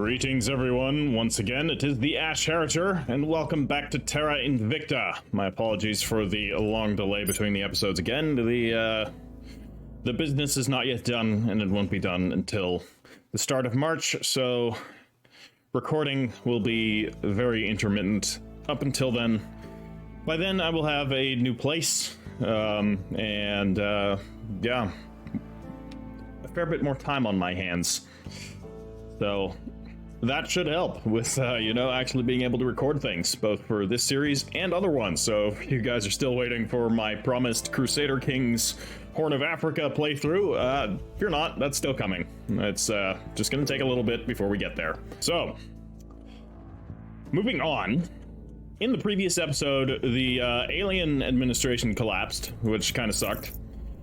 Greetings everyone, once again it is the Ash Heriter, and welcome back to Terra Invicta. My apologies for the long delay between the episodes again. The business is not yet done, and it won't be done until the start of March, so recording will be very intermittent up until then. By then I will have a new place, yeah, a fair bit more time on my hands. So that should help with, actually being able to record things, both for this series and other ones. So if you guys are still waiting for my promised Crusader Kings Horn of Africa playthrough, if you're not, that's still coming. It's just going to take a little bit before we get there. So, moving on. In the previous episode, the alien administration collapsed, which kind of sucked.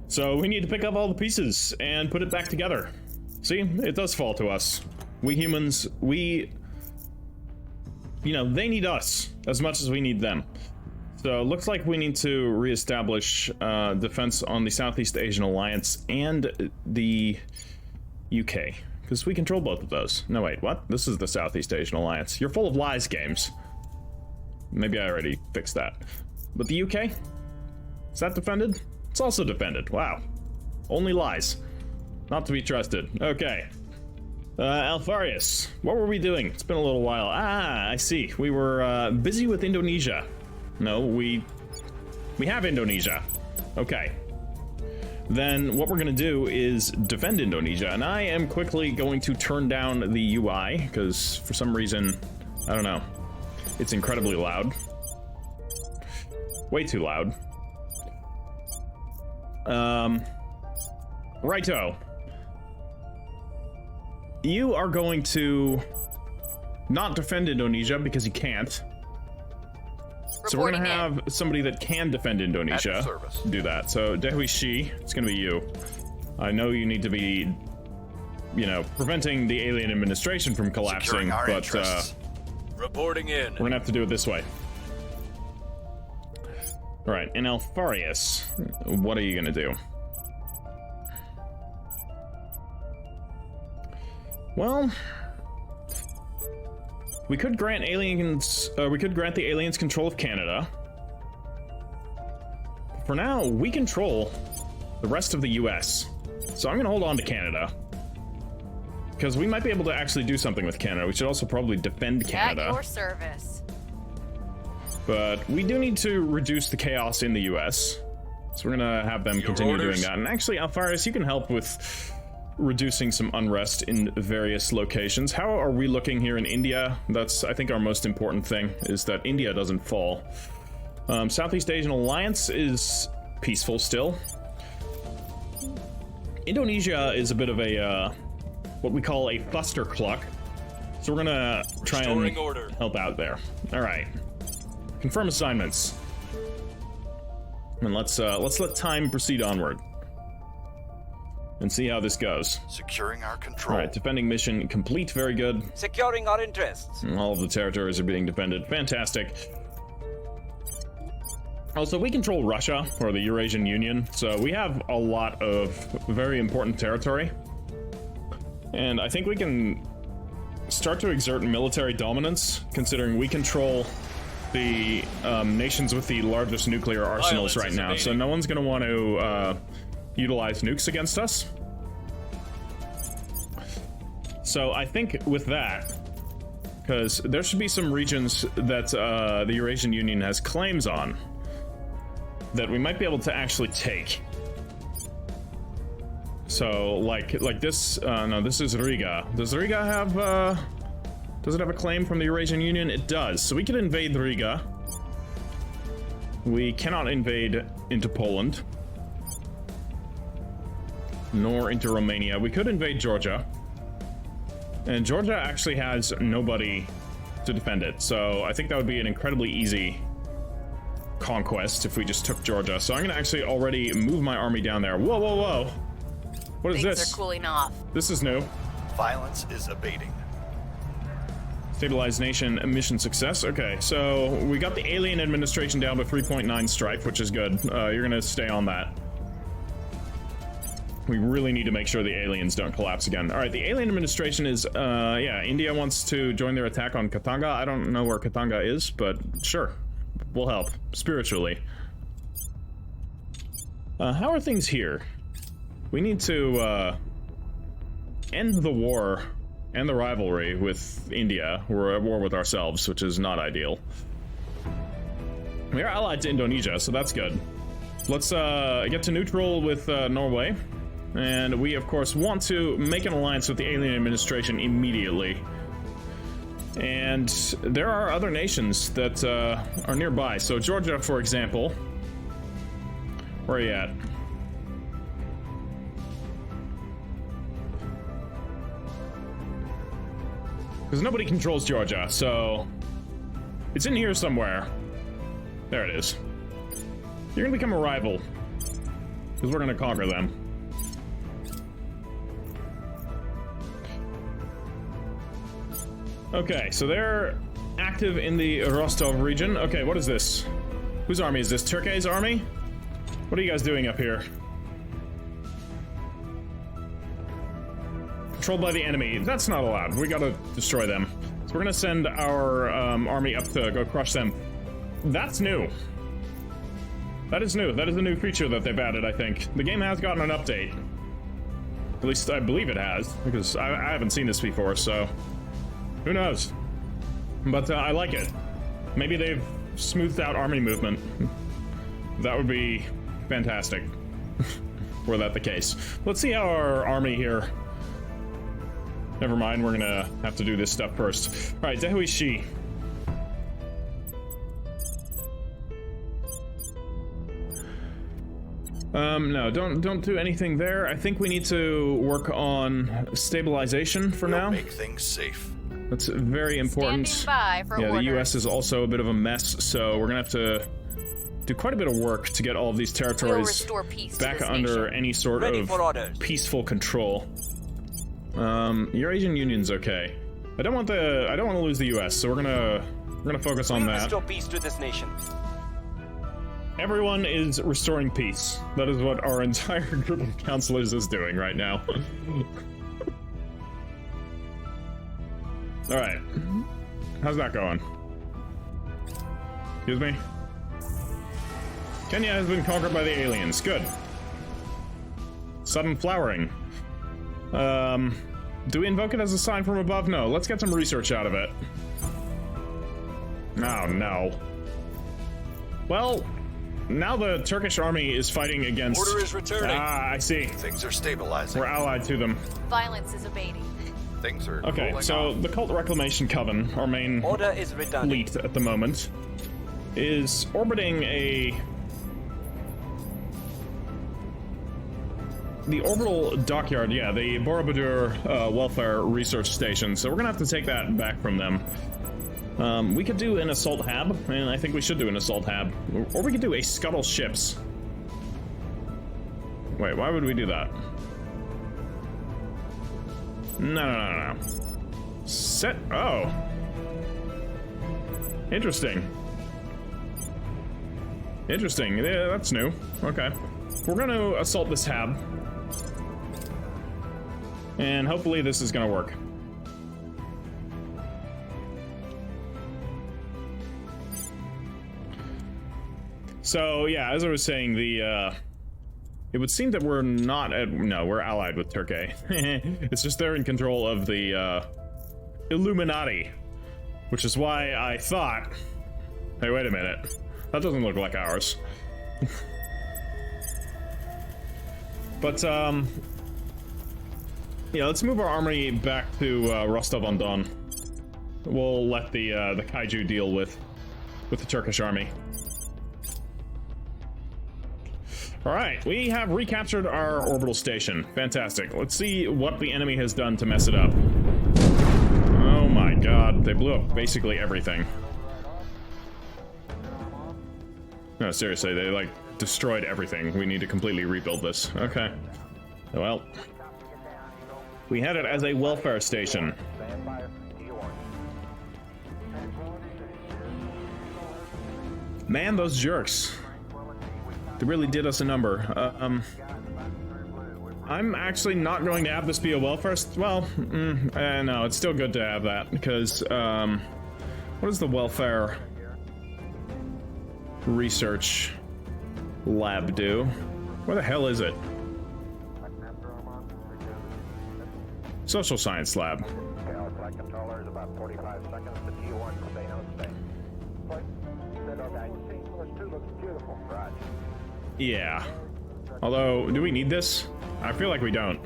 So we need to pick up all the pieces and put it back together. See, it does fall to us. We humans, they need us as much as we need them. So it looks like we need to reestablish defense on the Southeast Asian Alliance and the UK, because we control both of those. No, wait, what? This is the Southeast Asian Alliance. You're full of lies, games. Maybe I already fixed that. But the UK? Is that defended? It's also defended. Wow. Only lies. Not to be trusted. Okay. Alfarius, what were we doing? It's been a little while. Ah, I see. We were busy with Indonesia. No, we have Indonesia. Okay. Then what we're going to do is defend Indonesia, and I am quickly going to turn down the UI, because for some reason, I don't know, it's incredibly loud. Way too loud. Righto. You are going to not defend Indonesia because you can't. So we're going to have somebody that can defend Indonesia do that. So Dehui Shi, it's going to be you. I know you need to be, preventing the alien administration from collapsing, but reporting in. We're going to have to do it this way. All right, and Alfarius, what are you going to do? Well, we could grant aliens. We could grant the aliens control of Canada. For now, we control the rest of the U.S. So I'm going to hold on to Canada, because we might be able to actually do something with Canada. We should also probably defend Canada. At your service. But we do need to reduce the chaos in the U.S. So we're going to have them continue doing that. And actually, Alfarius, you can help with reducing some unrest in various locations. How are we looking here in India? That's, I think, our most important thing, is that India doesn't fall. Southeast Asian Alliance is peaceful still. Indonesia is a bit of a, what we call a fustercluck. So we're gonna try and help out there. All right. Confirm assignments. And let's let time proceed onward and see how this goes. Securing our control. All right, defending mission complete. Very good. Securing our interests. All of the territories are being defended. Fantastic. Also, we control Russia, or the Eurasian Union, so we have a lot of very important territory. And I think we can start to exert military dominance, considering we control the nations with the largest nuclear arsenals right now. So no one's going to want to utilize nukes against us. So I think with that, because there should be some regions that the Eurasian Union has claims on that we might be able to actually take. So like this, no, this is Riga. Does Riga have, does it have a claim from the Eurasian Union? It does. So we can invade Riga. We cannot invade into Poland, nor into Romania. We could invade Georgia. And Georgia actually has nobody to defend it. So I think that would be an incredibly easy conquest if we just took Georgia. So I'm going to actually already move my army down there. Whoa, whoa, whoa. What is this? Things are cooling off. This is new. Violence is abating. Stabilize nation mission success. Okay, so we got the alien administration down to 3.9 strife, which is good. You're going to stay on that. We really need to make sure the aliens don't collapse again. All right, the alien administration is, yeah, India wants to join their attack on Katanga. I don't know where Katanga is, but sure, we'll help spiritually. How are things here? We need to, end the war and the rivalry with India. We're at war with ourselves, which is not ideal. We are allied to Indonesia, so that's good. Let's, get to neutral with, Norway. And we, of course, want to make an alliance with the alien administration immediately. And there are other nations that are nearby. So Georgia, for example. Where are you at? Because nobody controls Georgia, so it's in here somewhere. There it is. You're gonna become a rival. Because we're gonna conquer them. Okay, so they're active in the Rostov region. Okay, what is this? Whose army is this? Turkey's army? What are you guys doing up here? Controlled by the enemy. That's not allowed. We gotta destroy them. So we're gonna send our army up to go crush them. That's new. That is new. That is a new feature that they've added, I think. The game has gotten an update. At least I believe it has, because I haven't seen this before, so... who knows? But I like it. Maybe they've smoothed out army movement. That would be fantastic. Were that the case. Let's see how our army here... never mind, we're gonna have to do this stuff first. Alright, Dehui Shi. No, don't do anything there. I think we need to work on stabilization for now. Make things safe. That's very important. Standing by for yeah, orders. the US is also a bit of a mess, so we're gonna have to do quite a bit of work to get all of these We'll territories restore peace to back this under nation. any sort Ready of for orders. peaceful control. Eurasian Union's okay. I don't want to lose the US, so we're gonna focus on We'll that. restore peace to this nation. Everyone is restoring peace. That is what our entire group of counselors is doing right now. Alright. How's that going? Excuse me? Kenya has been conquered by the aliens. Good. Sudden flowering. Do we invoke it as a sign from above? No. Let's get some research out of it. Oh, no. Well... now the Turkish army is fighting against... Order is returning. Ah, I see. Things are stabilizing. We're allied to them. Violence is abating. Things are Okay, cooling so off. the Cult Reclamation Coven, our main Order is returning. fleet at the moment, is orbiting the orbital dockyard, yeah, the Borobudur Welfare Research Station, so we're gonna have to take that back from them. We could do an assault hab, and I think we should do an assault hab. Or we could do a scuttle ships. Wait, why would we do that? No. Set, oh. Interesting. Interesting, yeah, that's new. Okay. We're gonna assault this hab. And hopefully this is gonna work. So, yeah, as I was saying, it would seem that we're not at... no, we're allied with Turkey. It's just they're in control of the, Illuminati. Which is why I thought... hey, wait a minute. That doesn't look like ours. But, yeah, let's move our army back to, Rostov-on-Don. We'll let the kaiju deal with the Turkish army. Alright, we have recaptured our orbital station. Fantastic. Let's see what the enemy has done to mess it up. Oh my god, they blew up basically everything. No, seriously, they, like, destroyed everything. We need to completely rebuild this. Okay. Well, we had it as a welfare station. Man, those jerks. They really did us a number. I'm actually not going to have this be a welfare. Well, no, it's still good to have that because what does the welfare research lab do? Where the hell is it? Social science lab. About 45 seconds to T1, stay no stay. Yeah. Although, do we need this? I feel like we don't.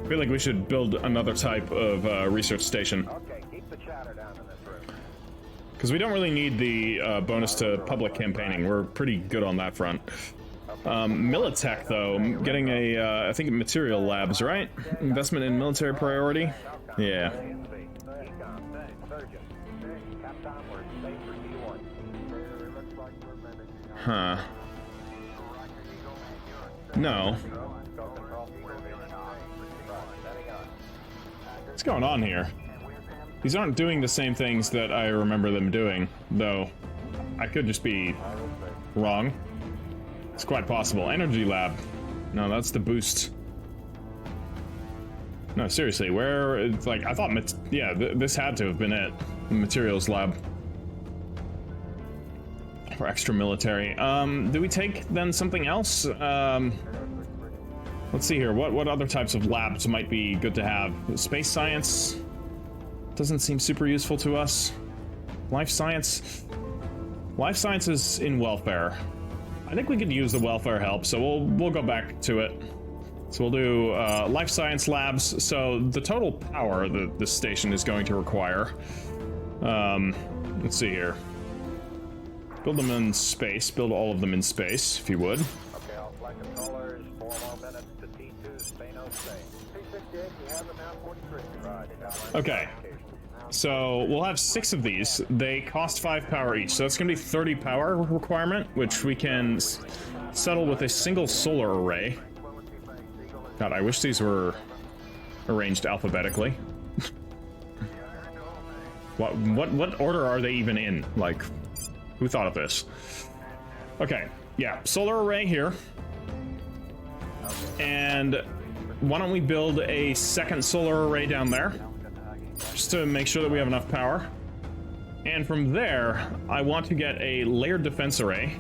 I feel like we should build another type of research station. Okay, keep the chatter down in this room. Because we don't really need the bonus to public campaigning. We're pretty good on that front. Militech, though, getting a, I think material labs, right? Investment in military priority? Yeah. Huh. No. What's going on here? These aren't doing the same things that I remember them doing, though I could just be wrong. It's quite possible. Energy lab. No, that's the boost. No, seriously, where, it's like, I thought, yeah, this had to have been it. The materials lab. For extra military. Do we take then something else? Let's see here. What other types of labs might be good to have? Space science doesn't seem super useful to us. Life science. Life sciences in welfare. I think we could use the welfare help, so we'll go back to it. So we'll do life science labs. So the total power that this station is going to require. Let's see here. Build them in space. Build all of them in space, if you would. Okay, all flight controllers, 4 more minutes to T2, stay no stay. T68, you have it now, 43. Right. Okay. So we'll have 6 of these. They cost 5 power each, so that's going to be 30 power requirement, which we can settle with a single solar array. God, I wish these were arranged alphabetically. What order are they even in? Like, who thought of this? Okay, yeah, solar array here. And why don't we build a second solar array down there? Just to make sure that we have enough power. And from there, I want to get a layered defense array.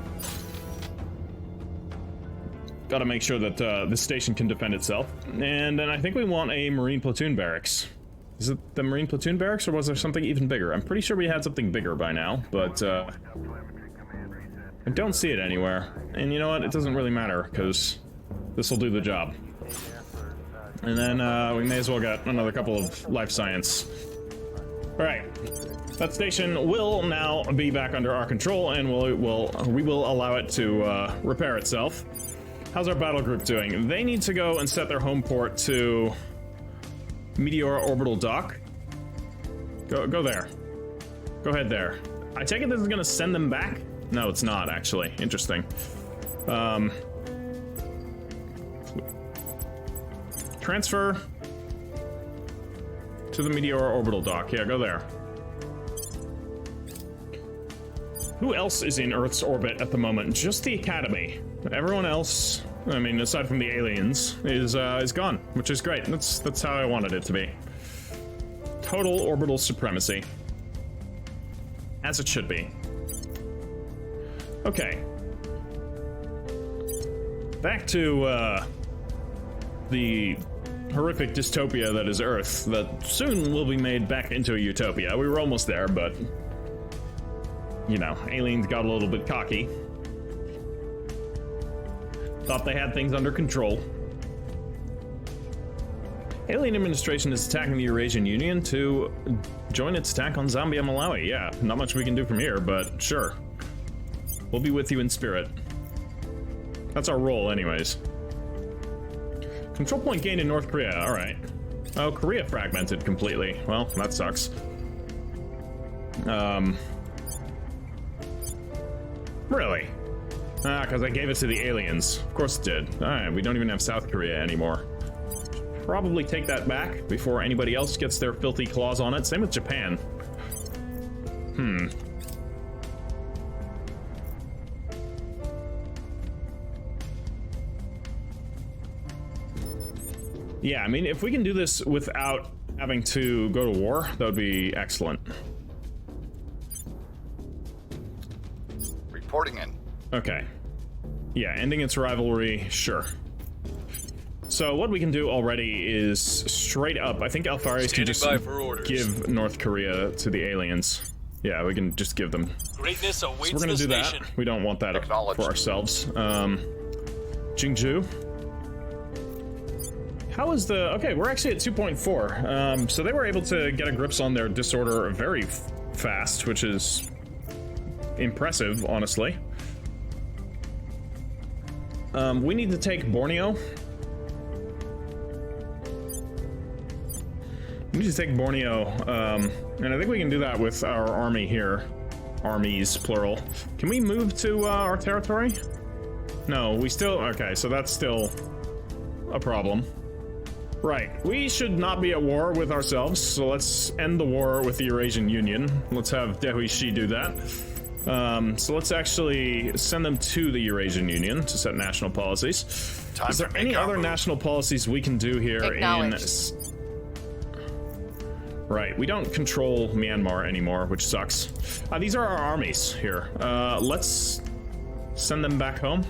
Gotta make sure that this station can defend itself. And then I think we want a Marine platoon barracks. Is it the Marine platoon barracks, or was there something even bigger? I'm pretty sure we had something bigger by now, but I don't see it anywhere. And you know what? It doesn't really matter, because this will do the job. And then we may as well get another couple of life science. Alright. That station will now be back under our control, and we will allow it to repair itself. How's our battle group doing? They need to go and set their home port to Meteor Orbital Dock. Go there. Go ahead there. I take it this is gonna send them back? No, it's not, actually. Interesting. Transfer to the Meteor Orbital Dock. Yeah, go there. Who else is in Earth's orbit at the moment? Just the Academy. Everyone else, I mean, aside from the aliens, is gone, which is great. That's how I wanted it to be. Total orbital supremacy. As it should be. Okay. Back to, the horrific dystopia that is Earth, that soon will be made back into a utopia. We were almost there, but, you know, aliens got a little bit cocky. Thought they had things under control. Alien administration is attacking the Eurasian Union to join its attack on Zambia, Malawi. Yeah, not much we can do from here, but sure. We'll be with you in spirit. That's our role, anyways. Control point gained in North Korea, alright. Oh, Korea fragmented completely. Well, that sucks. Really? Ah, because I gave it to the aliens. Of course it did. Alright, we don't even have South Korea anymore. Probably take that back before anybody else gets their filthy claws on it. Same with Japan. Yeah, I mean, if we can do this without having to go to war, that would be excellent. Reporting in. Okay. Yeah, ending its rivalry, sure. So what we can do already is straight up, I think Alfaris can just give North Korea to the aliens. Yeah, we can just give them. Greatness awaits So we're gonna this do nation. that. We don't want that for ourselves. Jingju. How is the... Okay, we're actually at 2.4. So they were able to get a grips on their disorder very fast, which is impressive, honestly. We need to take Borneo. We need to take Borneo, and I think we can do that with our army here. Armies, plural. Can we move to our territory? No, we still... Okay, so that's still a problem. Right, we should not be at war with ourselves, so let's end the war with the Eurasian Union. Let's have Dehui Shi do that. So let's actually send them to the Eurasian Union to set national policies. Is there any other national policies we can do here in... Right, we don't control Myanmar anymore, which sucks. These are our armies here. Let's send them back home.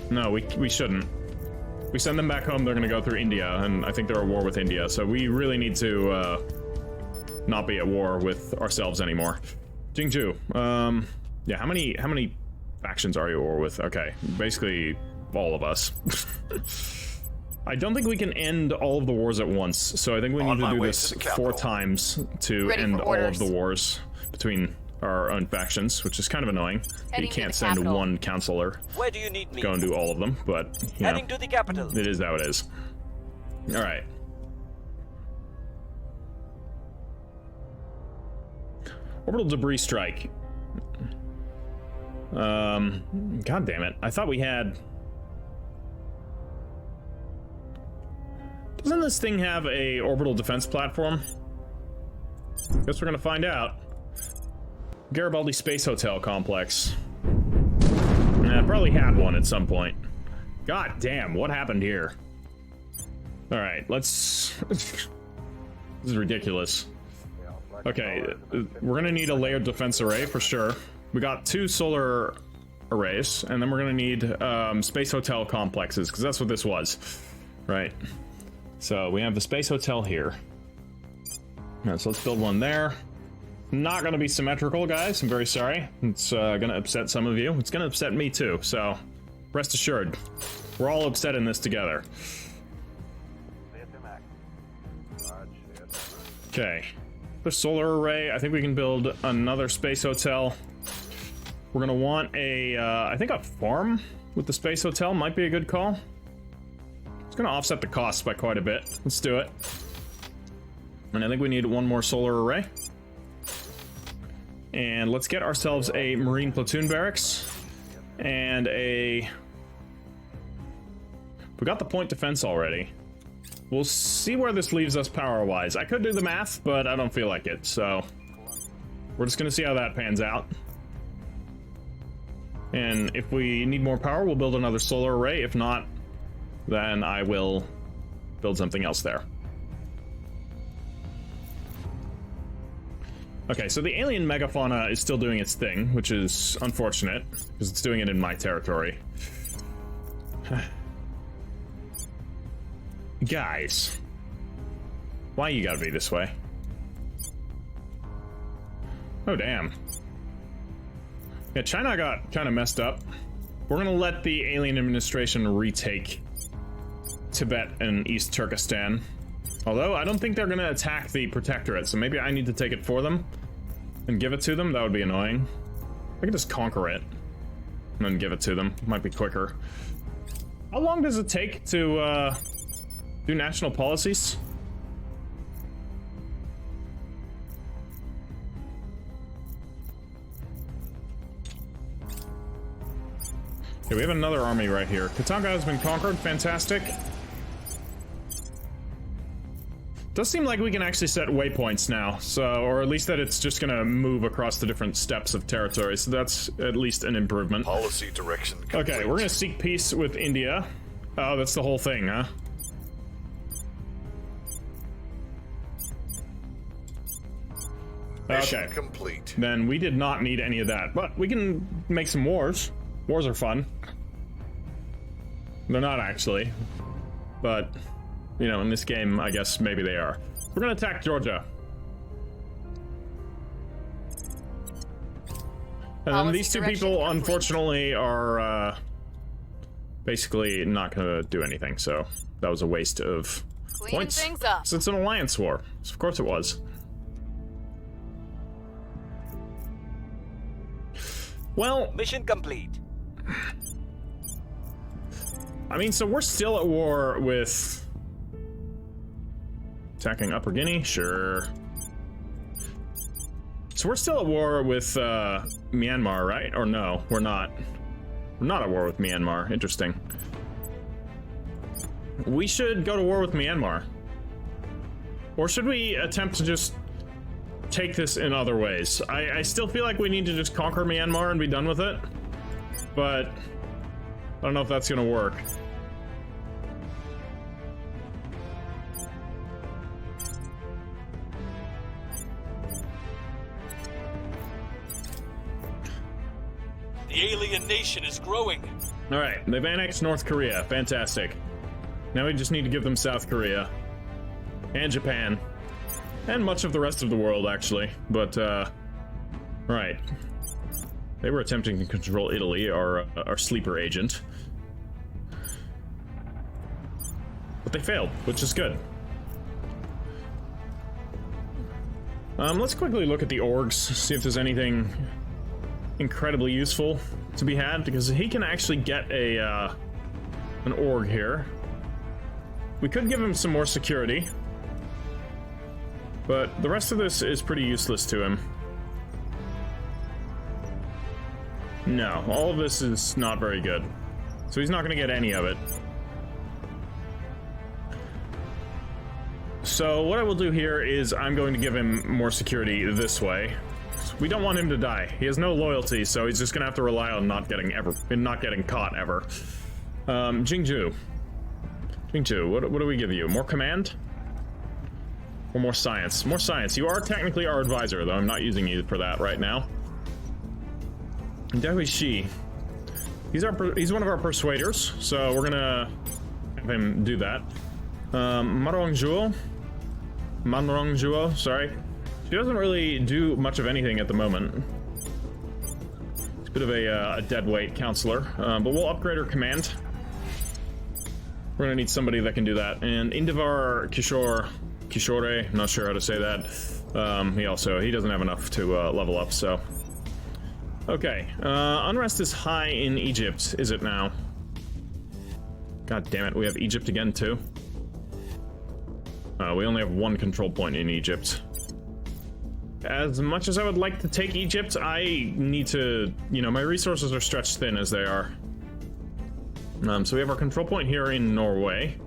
No, we shouldn't. If we send them back home, they're gonna go through India, and I think they're at war with India, so we really need to not be at war with ourselves anymore. Jingju, yeah, how many factions are you at war with? Okay, basically all of us. I don't think we can end all of the wars at once, so I think we need to do this 4 times to end all of the wars between our own factions, which is kind of annoying. You can't send one counselor Where do you need me? go and do all of them, but you know, Heading to the capital. it is how it is. All right. Orbital debris strike. God damn it! I thought we had. Doesn't this thing have a orbital defense platform? Guess we're gonna find out. Garibaldi Space Hotel Complex. Yeah, probably had one at some point. God damn, what happened here? Alright, let's... This is ridiculous. Okay, we're gonna need a layered defense array for sure. We got 2 solar arrays, and then we're gonna need space hotel complexes, because that's what this was. Right. So we have the space hotel here. Yeah, so let's build one there. Not gonna be symmetrical, guys. I'm very sorry. It's gonna upset some of you. It's gonna upset me too, so rest assured. We're all upset in this together. Okay. The solar array. I think we can build another space hotel. We're gonna want a, I think a farm with the space hotel might be a good call. It's gonna offset the costs by quite a bit. Let's do it. And I think we need one more solar array. And let's get ourselves a marine platoon barracks. And a... We got the point defense already. We'll see where this leaves us power-wise. I could do the math, but I don't feel like it, so... We're just gonna see how that pans out. And if we need more power, we'll build another solar array. If not, then I will build something else there. Okay, so the alien megafauna is still doing its thing, which is unfortunate, because it's doing it in my territory. Guys, why you gotta be this way? Oh, damn. Yeah, China got kind of messed up. We're gonna let the alien administration retake Tibet and East Turkestan. Although, I don't think they're gonna attack the protectorate, so maybe I need to take it for them and give it to them. That would be annoying. I can just conquer it and then give it to them. Might be quicker. How long does it take to do national policies? Okay, we have another army right here. Katanga has been conquered. Fantastic. Does seem like we can actually set waypoints now, so, or at least that it's just gonna move across the different steps of territory, so that's at least an improvement. Policy direction complete. Okay, we're gonna seek peace with India. Oh, that's the whole thing, huh? Mission Okay. complete. Then we did not need any of that, but we can make some wars. Wars are fun. They're not actually, but you know, in this game, I guess maybe they are. We're gonna attack Georgia. And then these two people, unfortunately, are basically not gonna do anything, so that was a waste of points. Things up. So it's an alliance war. So of course it was. Well, Mission complete. I mean, so we're still at war with... Attacking Upper Guinea? Sure. So we're still at war with Myanmar, right? Or no, we're not. We're not at war with Myanmar. Interesting. We should go to war with Myanmar. Or should we attempt to just take this in other ways? I still feel like we need to just conquer Myanmar and be done with it. But I don't know if that's gonna work. The alien nation is growing. Alright, they've annexed North Korea. Fantastic. Now we just need to give them South Korea. And Japan. And much of the rest of the world, actually. But, right. They were attempting to control Italy, our sleeper agent. But they failed, which is good. Let's quickly look at the orgs, see if there's anything incredibly useful to be had, because he can actually get a, an org here. We could give him some more security. But the rest of this is pretty useless to him. No, all of this is not very good. So he's not going to get any of it. So what I will do here is I'm going to give him more security this way. We don't want him to die. He has no loyalty, so he's just going to have to rely on not getting caught ever. Jingju. Jingju, what do we give you? More command? Or more science? More science. You are technically our advisor, though I'm not using you for that right now. Dehui Shi. He's one of our persuaders, so we're gonna have him do that. Manrongjuo, sorry. She doesn't really do much of anything at the moment. It's a bit of a dead weight counselor, but we'll upgrade her command. We're gonna need somebody that can do that. And Indivar Kishore, not sure how to say that. He doesn't have enough to level up, so. Okay, unrest is high in Egypt, is it now? God damn it, we have Egypt again too. We only have one control point in Egypt. As much as I would like to take Egypt, I need to, you know, my resources are stretched thin as they are. So we have our control point here in Norway.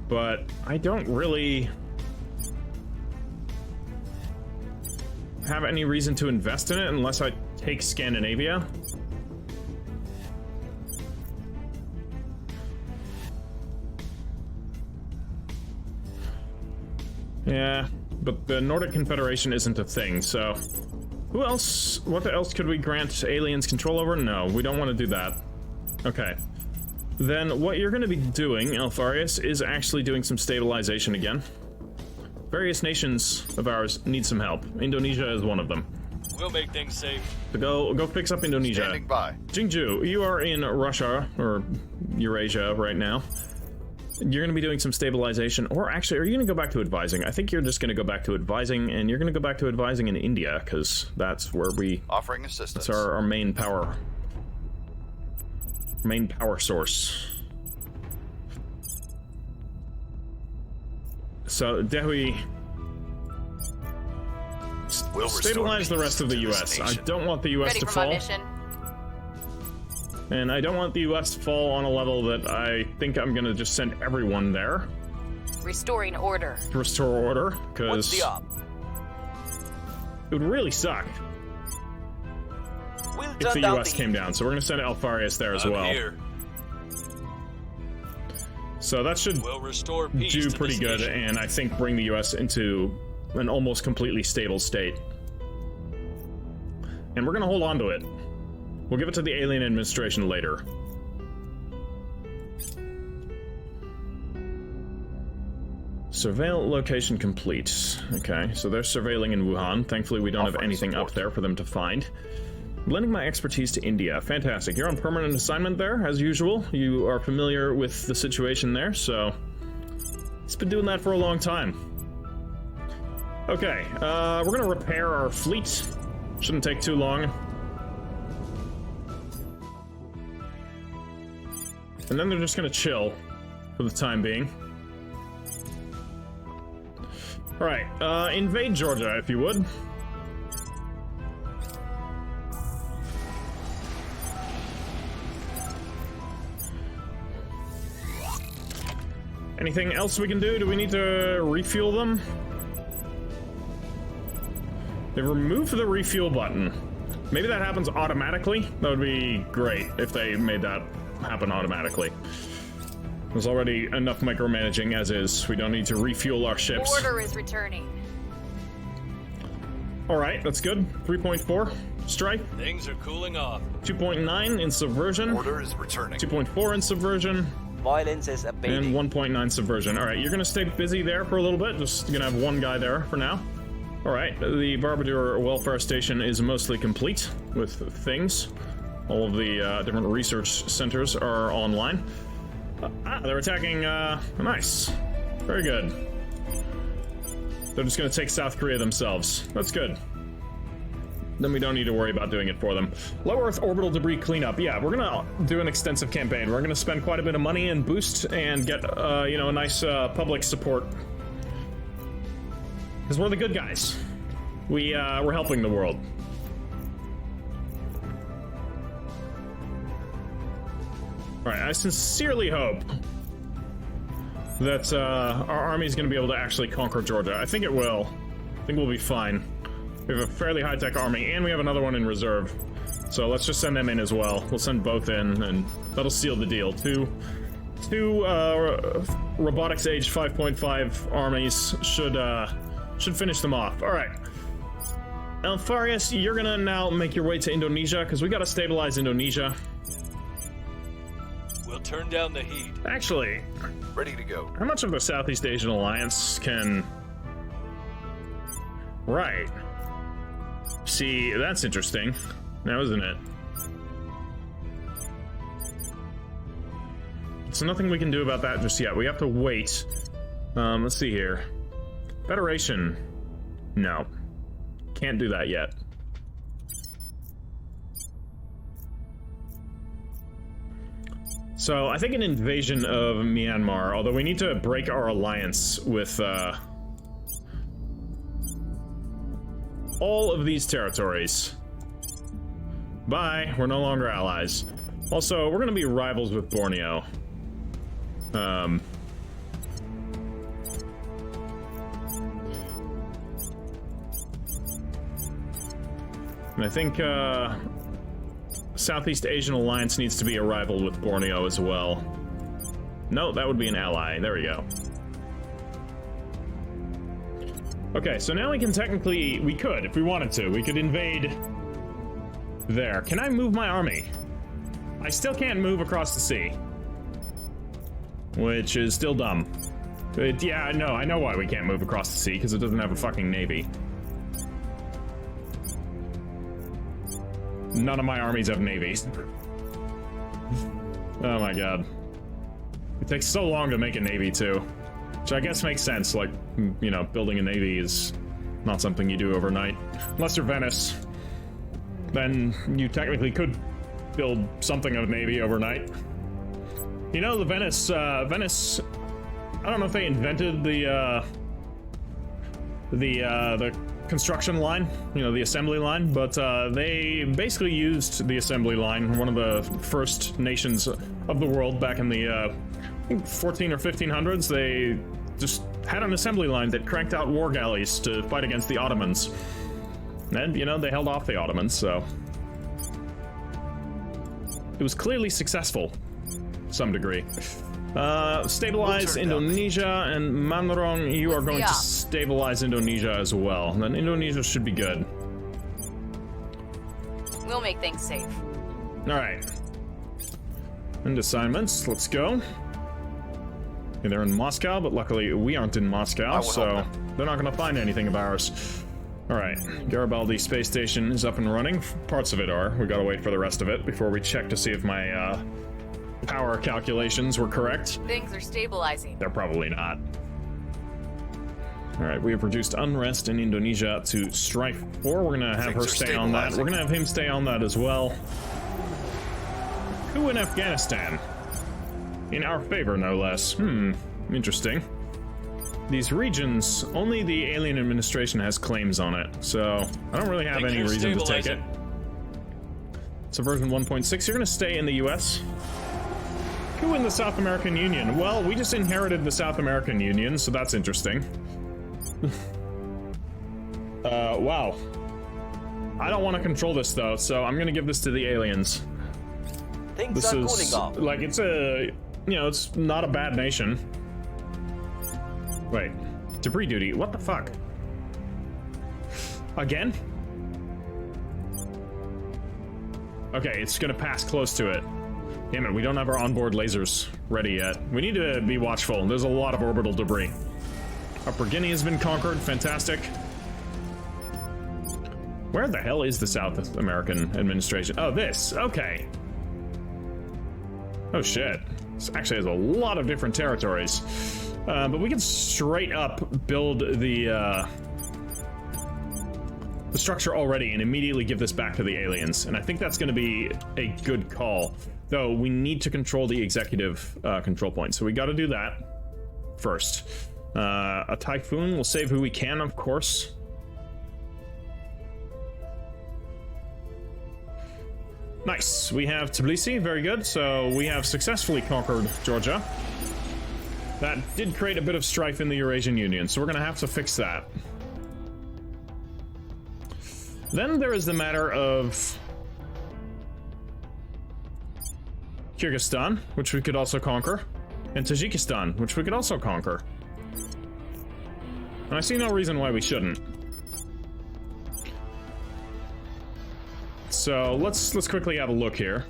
But I don't really have any reason to invest in it unless I take Scandinavia. Yeah, but the Nordic Confederation isn't a thing, so... Who else? What else could we grant aliens control over? No, we don't want to do that. Okay. Then what you're going to be doing, Alfarius, is actually doing some stabilization again. Various nations of ours need some help. Indonesia is one of them. We'll make things safe. So go fix up Indonesia. Standing by. Jingju, you are in Russia, or Eurasia right now. You're going to be doing some stabilization, or actually, are you going to go back to advising? I think you're just going to go back to advising, and you're going to go back to advising in India, because that's where we... Offering assistance. That's our main power. Main power source. So, Dehui... We'll stabilize the rest of the US. I don't want the US to fall. And I don't want the US to fall on a level that I think I'm gonna just send everyone there. Restoring order. To restore order, What's because the op? it would really suck We'll if turn the down US the came heat. down. So we're gonna send Alfarius there as I'm well. here. So that should We'll restore peace do to pretty this good, nation. and I think bring the US into an almost completely stable state. And we're gonna hold on to it. We'll give it to the alien administration later. Surveil location complete. Okay, so they're surveilling in Wuhan. Thankfully, we don't have anything up there for them to find. Lending my expertise to India. Fantastic. You're on permanent assignment there, as usual. You are familiar with the situation there, so... He's been doing that for a long time. Okay, we're gonna repair our fleet. Shouldn't take too long. And then they're just gonna chill for the time being. Alright, invade Georgia, if you would. Anything else we can do? Do we need to refuel them? They removed the refuel button. Maybe that happens automatically? That would be great if they made that happen automatically. There's already enough micromanaging as is. We don't need to refuel our ships. Order is returning. Alright, that's good. 3.4 strike. Things are cooling off. 2.9 in subversion. Order is returning. 2.4 in subversion. Violence is abating. And 1.9 subversion. Alright, you're gonna stay busy there for a little bit. Just gonna have one guy there for now. Alright, the Barbadur Welfare Station is mostly complete with things. All of the different research centers are online. They're attacking, nice. Very good. They're just gonna take South Korea themselves. That's good. Then we don't need to worry about doing it for them. Low Earth orbital debris cleanup. Yeah, we're gonna do an extensive campaign. We're gonna spend quite a bit of money and boost and get, you know, a nice public support. Because we're the good guys. We're helping the world. Alright, I sincerely hope that our army is going to be able to actually conquer Georgia. I think it will. I think we'll be fine. We have a fairly high-tech army, and we have another one in reserve. So let's just send them in as well. We'll send both in, and that'll seal the deal. Two robotics age 5.5 armies should finish them off. Alright. Alfarius, you're gonna now make your way to Indonesia, because we gotta stabilize Indonesia. We'll turn down the heat. Actually, Ready to go. how much of the Southeast Asian Alliance can... Right. See, that's interesting. Now, isn't it? So nothing we can do about that just yet. We have to wait. Let's see here. Federation. No. Can't do that yet. So, I think an invasion of Myanmar, although we need to break our alliance with, all of these territories. Bye, we're no longer allies. Also, we're gonna be rivals with Borneo. And I think, Southeast Asian Alliance needs to be a rival with Borneo as well. No, that would be an ally. There we go. Okay, so now we can technically... We could, if we wanted to. We could invade... there. Can I move my army? I still can't move across the sea. Which is still dumb. Yeah, no, I know why we can't move across the sea, because it doesn't have a fucking navy. None of my armies have navies. Oh my god. It takes so long to make a navy, too. Which I guess makes sense, like, you know, building a navy is not something you do overnight. Unless you're Venice. Then you technically could build something of a navy overnight. You know, the Venice, I don't know if they invented the construction line, you know, the assembly line, but they basically used the assembly line, one of the first nations of the world back in the, I think 14 or 1500s. They just had an assembly line that cranked out war galleys to fight against the Ottomans. And, you know, they held off the Ottomans, so... It was clearly successful, to some degree. Stabilize Indonesia, and Mandarong, you are going to stabilize Indonesia as well. Then Indonesia should be good. We'll make things safe. Alright. End assignments, let's go. Okay, they're in Moscow, but luckily we aren't in Moscow, so they're not going to find anything of ours. Alright, Garibaldi space station is up and running. Parts of it are. We gotta wait for the rest of it before we check to see if my power calculations were correct. Things are stabilizing. They're probably not. Alright, we have reduced unrest in Indonesia to strife 4. We're gonna have her stay on that. We're gonna have him stay on that as well. Coup in Afghanistan. In our favor, no less. Interesting. These regions, only the alien administration has claims on it, so I don't really have any reason to take it. Subversion 1.6, you're gonna stay in the US. Coup in the South American Union. Well, we just inherited the South American Union, so that's interesting. Wow. I don't want to control this though, so I'm gonna give this to the aliens. Things are cooling off. Like, it's a, you know, it's not a bad nation. Wait, debris duty, what the fuck? Again? Okay, it's gonna pass close to it. Damn it, we don't have our onboard lasers ready yet. We need to be watchful. There's a lot of orbital debris. Upper Guinea has been conquered, fantastic. Where the hell is the South American administration? Oh, this, okay. Oh shit, this actually has a lot of different territories. But we can straight up build the structure already and immediately give this back to the aliens. And I think that's going to be a good call. Though, we need to control the executive control point. So we got to do that first. A typhoon, we'll save who we can, of course. Nice, we have Tbilisi, very good. So we have successfully conquered Georgia. That did create a bit of strife in the Eurasian Union, so we're going to have to fix that. Then there is the matter of Kyrgyzstan, which we could also conquer, and Tajikistan, which we could also conquer. And I see no reason why we shouldn't. So let's quickly have a look here.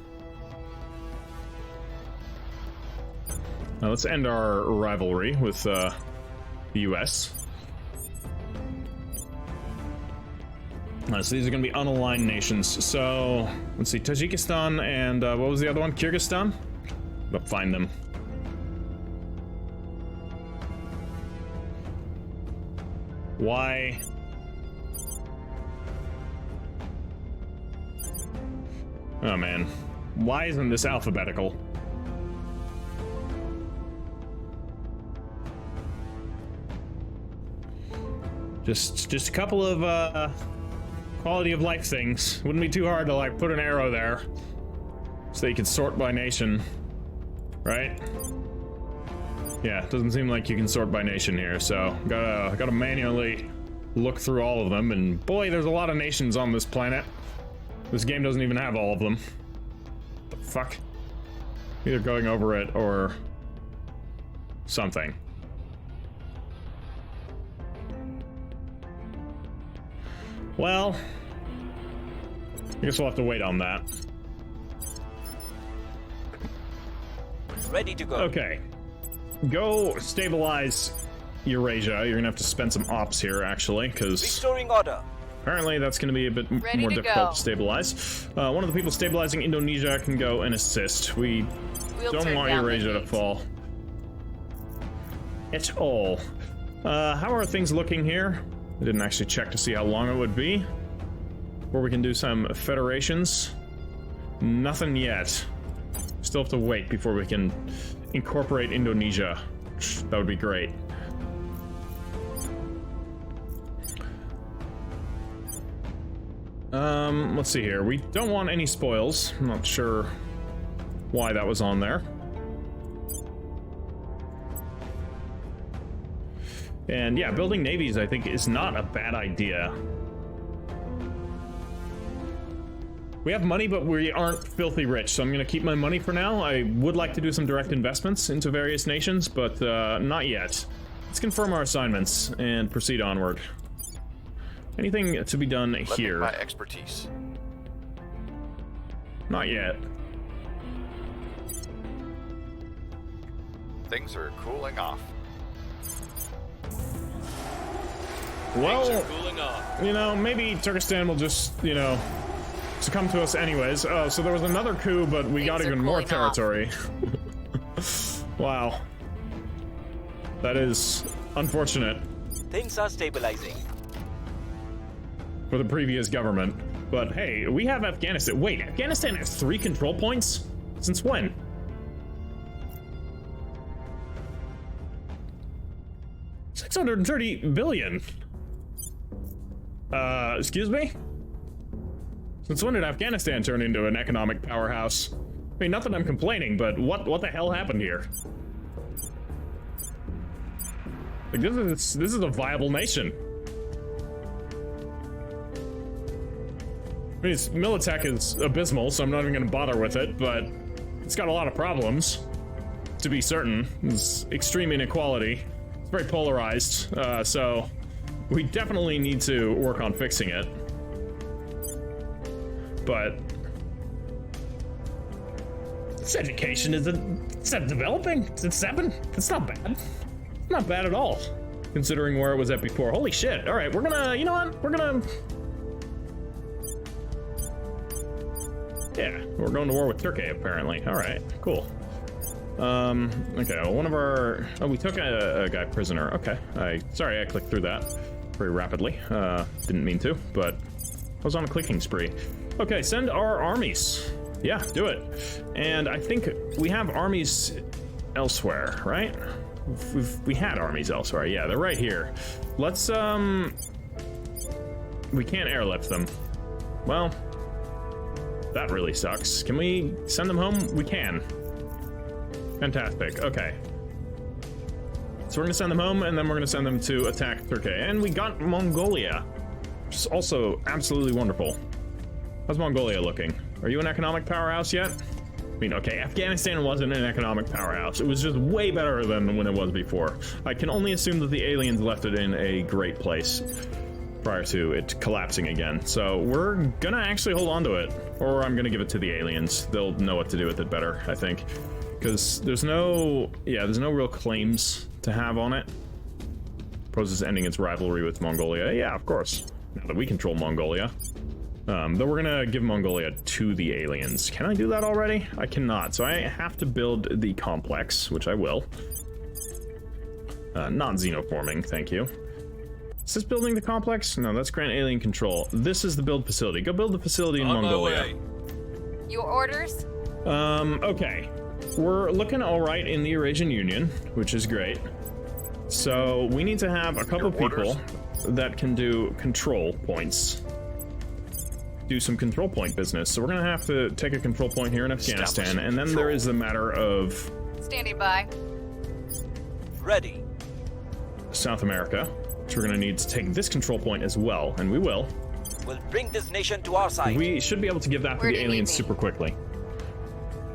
Now let's end our rivalry with the US. So these are going to be unaligned nations. So let's see, Tajikistan and what was the other one? Kyrgyzstan? I'll find them. Why? Oh man, why isn't this alphabetical? Just a couple of quality of life things. Wouldn't be too hard to like put an arrow there so you can sort by nation, right? Yeah, it doesn't seem like you can sort by nation here, so gotta manually look through all of them, and boy, there's a lot of nations on this planet. This game doesn't even have all of them. The fuck? Either going over it or something. Well, I guess we'll have to wait on that. Ready to go. Okay. Go stabilize Eurasia. You're gonna have to spend some ops here, actually, because Restoring order. apparently that's gonna be a bit more difficult to stabilize. One of the people stabilizing Indonesia can go and assist. We don't want Eurasia to fall at all. How are things looking here? I didn't actually check to see how long it would be. Or we can do some federations. Nothing yet. Still have to wait before we can incorporate Indonesia. That would be great. Let's see here. We don't want any spoils. I'm not sure why that was on there. And yeah, building navies, I think, is not a bad idea. We have money, but we aren't filthy rich, so I'm gonna keep my money for now. I would like to do some direct investments into various nations, but not yet. Let's confirm our assignments and proceed onward. Anything to be done here? My expertise. Not yet. Things are cooling off. Well, Things are cooling off. you know, maybe Turkestan will just, you know, succumb to us anyways. Oh, so there was another coup, but we got Things are even more cooling off. territory. Wow. That is unfortunate Things are stabilizing. for the previous government. But hey, we have Afghanistan. Wait, Afghanistan has 3 control points? Since when? $630 billion. Excuse me? Since when did Afghanistan turn into an economic powerhouse? I mean, not that I'm complaining, but what the hell happened here? Like, this is a viable nation. I mean, its militech is abysmal, so I'm not even gonna bother with it, but it's got a lot of problems, to be certain. It's extreme inequality. It's very polarized, so we definitely need to work on fixing it. But this education it's not developing. It's at 7. It's not bad. Not bad at all, considering where it was at before. Holy shit. All right, we're gonna, you know what? We're gonna... Yeah, we're going to war with Turkey, apparently. All right, cool. Okay, well, one of our... Oh, we took a guy prisoner. Okay, sorry, I clicked through that very rapidly. Didn't mean to, but I was on a clicking spree. Okay, send our armies. Yeah, do it. And I think we have armies elsewhere, right? We had armies elsewhere. Yeah, they're right here. Let's, we can't airlift them. Well, that really sucks. Can we send them home? We can. Fantastic. Okay. So we're gonna send them home, and then we're gonna send them to attack Turkey. And we got Mongolia, which is also absolutely wonderful. How's Mongolia looking? Are you an economic powerhouse yet? I mean, okay, Afghanistan wasn't an economic powerhouse. It was just way better than when it was before. I can only assume that the aliens left it in a great place prior to it collapsing again. So we're gonna actually hold on to it, or I'm gonna give it to the aliens. They'll know what to do with it better, I think. Because there's no real claims to have on it. Poses ending its rivalry with Mongolia. Yeah, of course. Now that we control Mongolia. Though we're gonna give Mongolia to the aliens. Can I do that already? I cannot, so I have to build the complex, which I will. Not xenoforming, thank you. Is this building the complex? No, that's grant alien control. This is the build facility. Go build the facility in Mongolia. Your orders? Okay. We're looking alright in the Eurasian Union, which is great. So we need to have a couple people that can do control points. Do some control point business. So we're gonna have to take a control point here in Afghanistan, and then there is the matter of Standing by. Ready. South America, which we're gonna need to take this control point as well, and we will. We'll bring this nation to our side. We should be able to give that to Where the do you need aliens me? super quickly.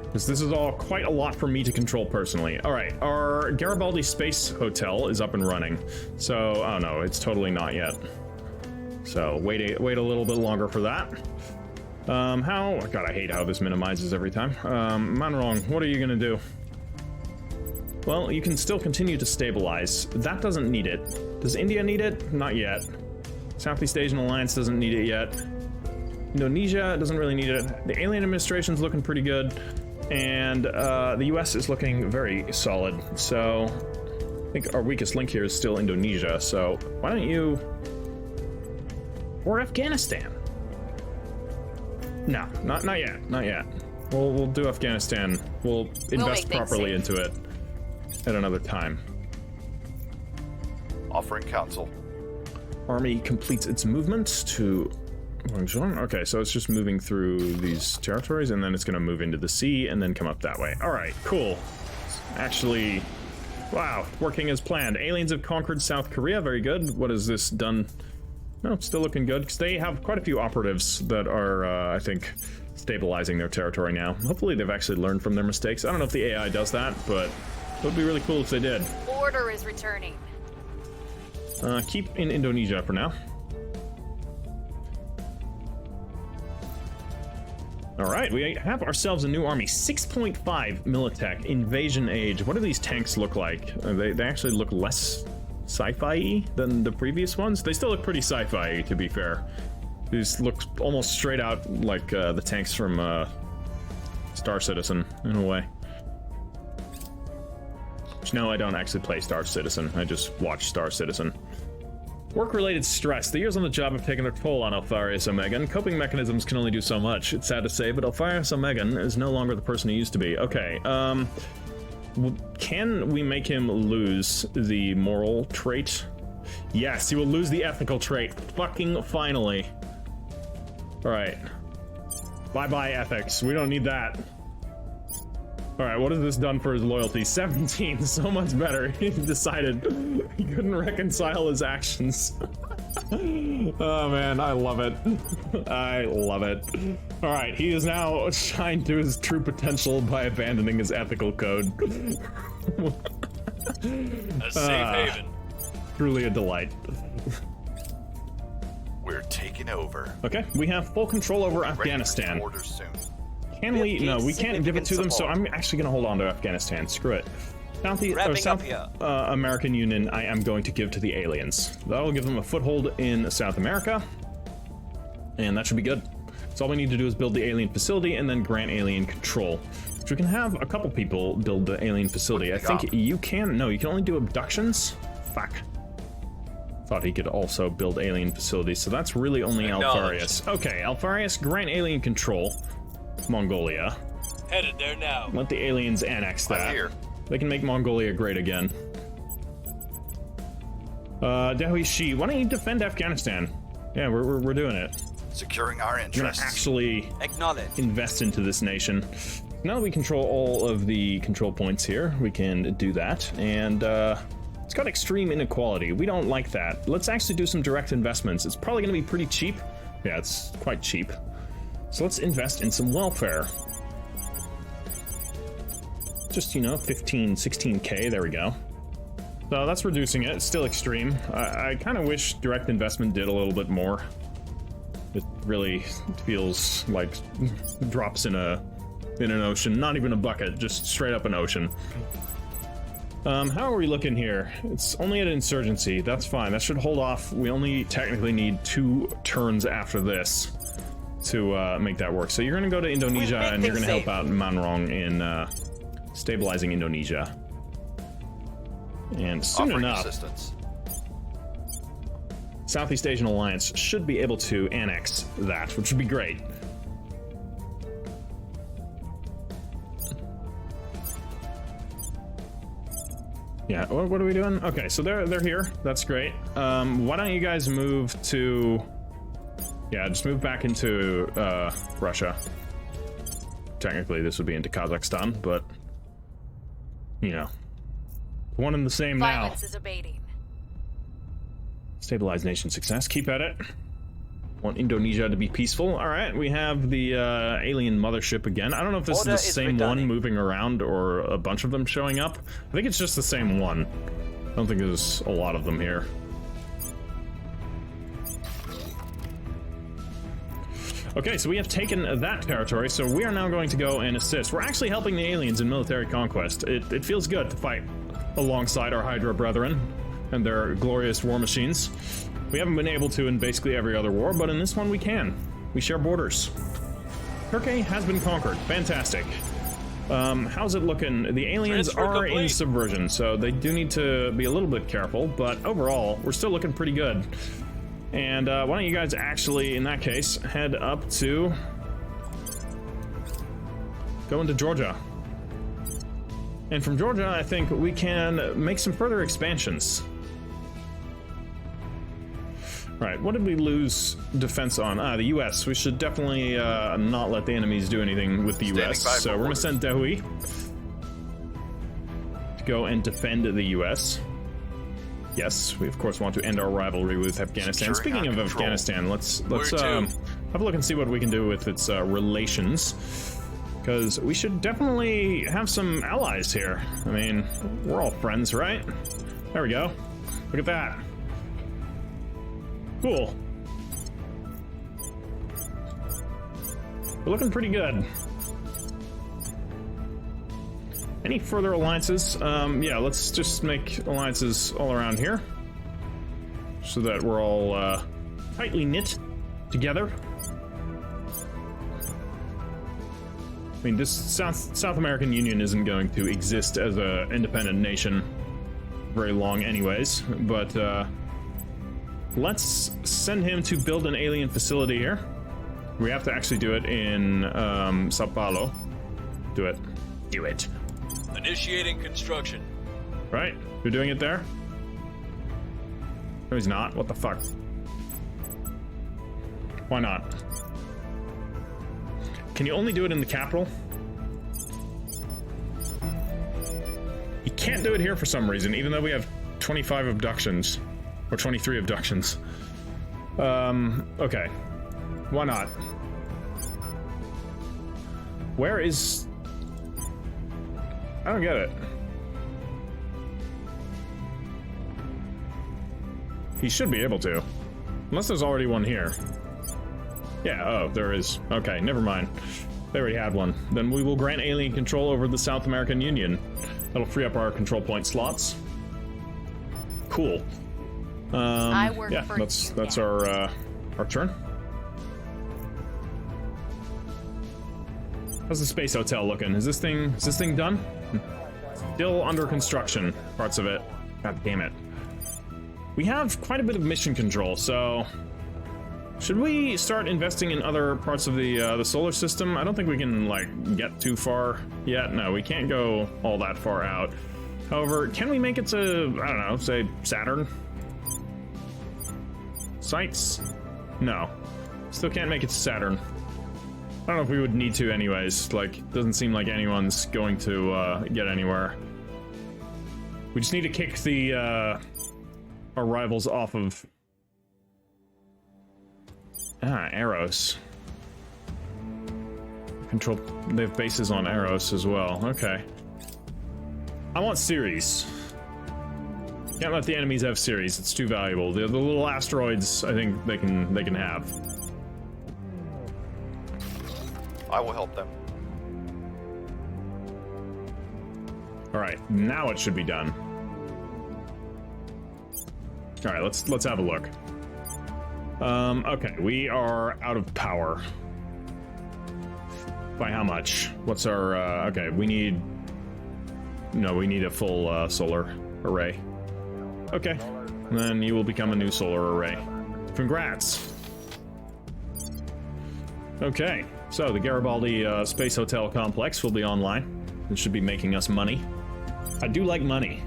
Because this is all quite a lot for me to control personally. Alright, our Garibaldi Space Hotel is up and running. So, oh no, it's totally not yet. So, wait a little bit longer for that. God, I hate how this minimizes every time. Manrong, what are you gonna do? Well, you can still continue to stabilize. That doesn't need it. Does India need it? Not yet. Southeast Asian Alliance doesn't need it yet. Indonesia doesn't really need it. The alien administration's looking pretty good. And the US is looking very solid. So I think our weakest link here is still Indonesia. So why don't you... Or Afghanistan? No, not yet. Not yet. We'll do Afghanistan. We'll invest properly into it at another time. Offering counsel. Army completes its movement to Guangzhou. Okay, so it's just moving through these territories, and then it's going to move into the sea and then come up that way. All right, cool. Actually, wow, working as planned. Aliens have conquered South Korea. Very good. What has this done No, still looking good, because they have quite a few operatives that are, I think, stabilizing their territory now. Hopefully they've actually learned from their mistakes. I don't know if the AI does that, but it would be really cool if they did. Order is returning. Keep in Indonesia for now. Alright, we have ourselves a new army. 6.5 Militech, Invasion Age. What do these tanks look like? They actually look less sci-fi than the previous ones. They still look pretty sci-fi, to be fair. These look almost straight out like the tanks from Star Citizen, in a way. No, I don't actually play Star Citizen. I just watch Star Citizen. Work-related stress. The years on the job have taken their toll on Alfarius Omegan. Coping mechanisms can only do so much. It's sad to say, but Alfarius Omegan is no longer the person he used to be. Okay, can we make him lose the moral trait? Yes, he will lose the ethical trait. Fucking finally. Alright. Bye-bye, ethics. We don't need that. Alright, what has this done for his loyalty? 17, so much better. He decided he couldn't reconcile his actions. Oh man, I love it. I love it. Alright, he is now shined to his true potential by abandoning his ethical code. A safe haven. Truly a delight. We're taking over. Okay, we have full control over Afghanistan. Orders soon. Can we? No, we can't give it to them, so I'm actually going to hold on to Afghanistan. Screw it. South American Union, I am going to give to the aliens. That'll give them a foothold in South America, and that should be good. So all we need to do is build the alien facility and then grant alien control. So we can have a couple people build the alien facility. I think you can. No, you can only do abductions. Fuck. Thought he could also build alien facilities, so that's really only Alfarius. Okay, Alfarius, grant alien control. Mongolia. Headed there now. Let the aliens annex that. I'm here. They can make Mongolia great again. Dahui Shi, why don't you defend Afghanistan? Yeah, we're doing it. Securing our We're gonna interests. actually Acknowledge. invest into this nation. Now that we control all of the control points here, we can do that. And it's got extreme inequality. We don't like that. Let's actually do some direct investments. It's probably gonna be pretty cheap. Yeah, it's quite cheap. So let's invest in some welfare. Just, you know, 15, 16k, there we go. So that's reducing it. It's still extreme. I kind of wish direct investment did a little bit more. It really feels like drops in an ocean. Not even a bucket, just straight up an ocean. How are we looking here? It's only at insurgency. That's fine. That should hold off. We only technically need 2 turns after this to make that work. So you're going to go to Indonesia and you're going to help out Manrong in stabilizing Indonesia. And soon Offering enough, assistance. Southeast Asian Alliance should be able to annex that, which would be great. Yeah, what are we doing? Okay, so they're here. That's great. Why don't you guys move to... Yeah, just move back into Russia. Technically, this would be into Kazakhstan, but... You know. One and the same now. Violence is abating. Stabilize nation success. Keep at it. Want Indonesia to be peaceful. Alright, we have the alien mothership again. I don't know if this Order is the is same returning. one moving around or a bunch of them showing up. I think it's just the same one. I don't think there's a lot of them here. Okay, so we have taken that territory, so we are now going to go and assist. We're actually helping the aliens in military conquest. It feels good to fight alongside our Hydra brethren and their glorious war machines. We haven't been able to in basically every other war, but in this one we can. We share borders. Turkey has been conquered. Fantastic. How's it looking? The aliens Transfer are in complete. subversion, so they do need to be a little bit careful, but overall, we're still looking pretty good. And why don't you guys actually, in that case, head up to... go into Georgia. And from Georgia, I think we can make some further expansions. Right, what did we lose defense on? The US. We should definitely not let the enemies do anything with the US. by So we're going to send Dahui to go and defend the US. Yes, we of course want to end our rivalry with Afghanistan. Securing Speaking our of control. Afghanistan, let's Where to? have a look and see what we can do with its relations. Because we should definitely have some allies here. I mean, we're all friends, right? There we go. Look at that. Cool. We're looking pretty good. Any further alliances? Yeah, let's just make alliances all around here. So that we're all tightly knit together. I mean, this South American Union isn't going to exist as an independent nation very long anyways, but let's send him to build an alien facility here. We have to actually do it in Sao Paulo. Do it. Do it. Initiating construction. Right? You're doing it there? No, he's not. What the fuck? Why not? Can you only do it in the capital? You can't do it here for some reason, even though we have 25 abductions. Or 23 abductions. Okay. Why not? Where is... I don't get it. He should be able to. Unless there's already one here. Yeah, oh, there is. Okay, never mind. They already had one. Then we will grant alien control over the South American Union. That'll free up our control point slots. Cool. I work yeah, for that's you our turn. How's the space hotel looking? Is this thing done? Still under construction, parts of it. God damn it. We have quite a bit of mission control, so should we start investing in other parts of the solar system? I don't think we can like get too far yet. No, we can't go all that far out. However, can we make it to, I don't know, say Saturn? Sites? No. Still can't make it to Saturn. I don't know if we would need to anyways. Like, doesn't seem like anyone's going to get anywhere. We just need to kick the our rivals off of Eros. Control. They have bases on Eros as well. Okay. I want Ceres. Can't let the enemies have Ceres. It's too valuable. The little asteroids, I think they can have. I will help them. All right, now it should be done. All right, let's have a look. Okay, we are out of power. By how much? What's our? Okay, we need a full solar array. Okay, then you will become a new solar array. Congrats. Okay, so the Garibaldi Space Hotel Complex will be online. It should be making us money. I do like money.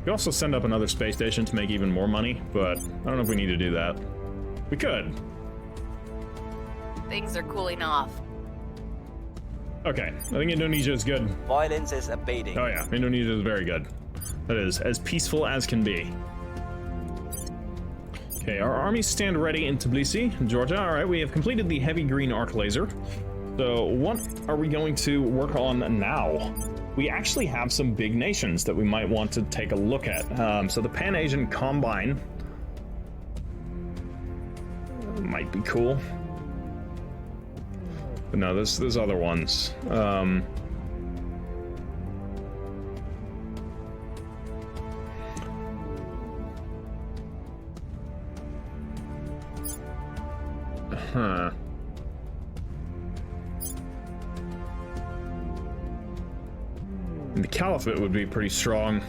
We also send up another space station to make even more money, but I don't know if we need to do that. We could. Things are cooling off. Okay, I think Indonesia is good. Violence is abating. Oh yeah, Indonesia is very good. That is as peaceful as can be. Okay, our armies stand ready in Tbilisi, Georgia. All right, we have completed the heavy green arc laser. So what are we going to work on now? We actually have some big nations that we might want to take a look at. So the Pan-Asian Combine might be cool. But no, there's other ones. Huh. And the Caliphate would be pretty strong.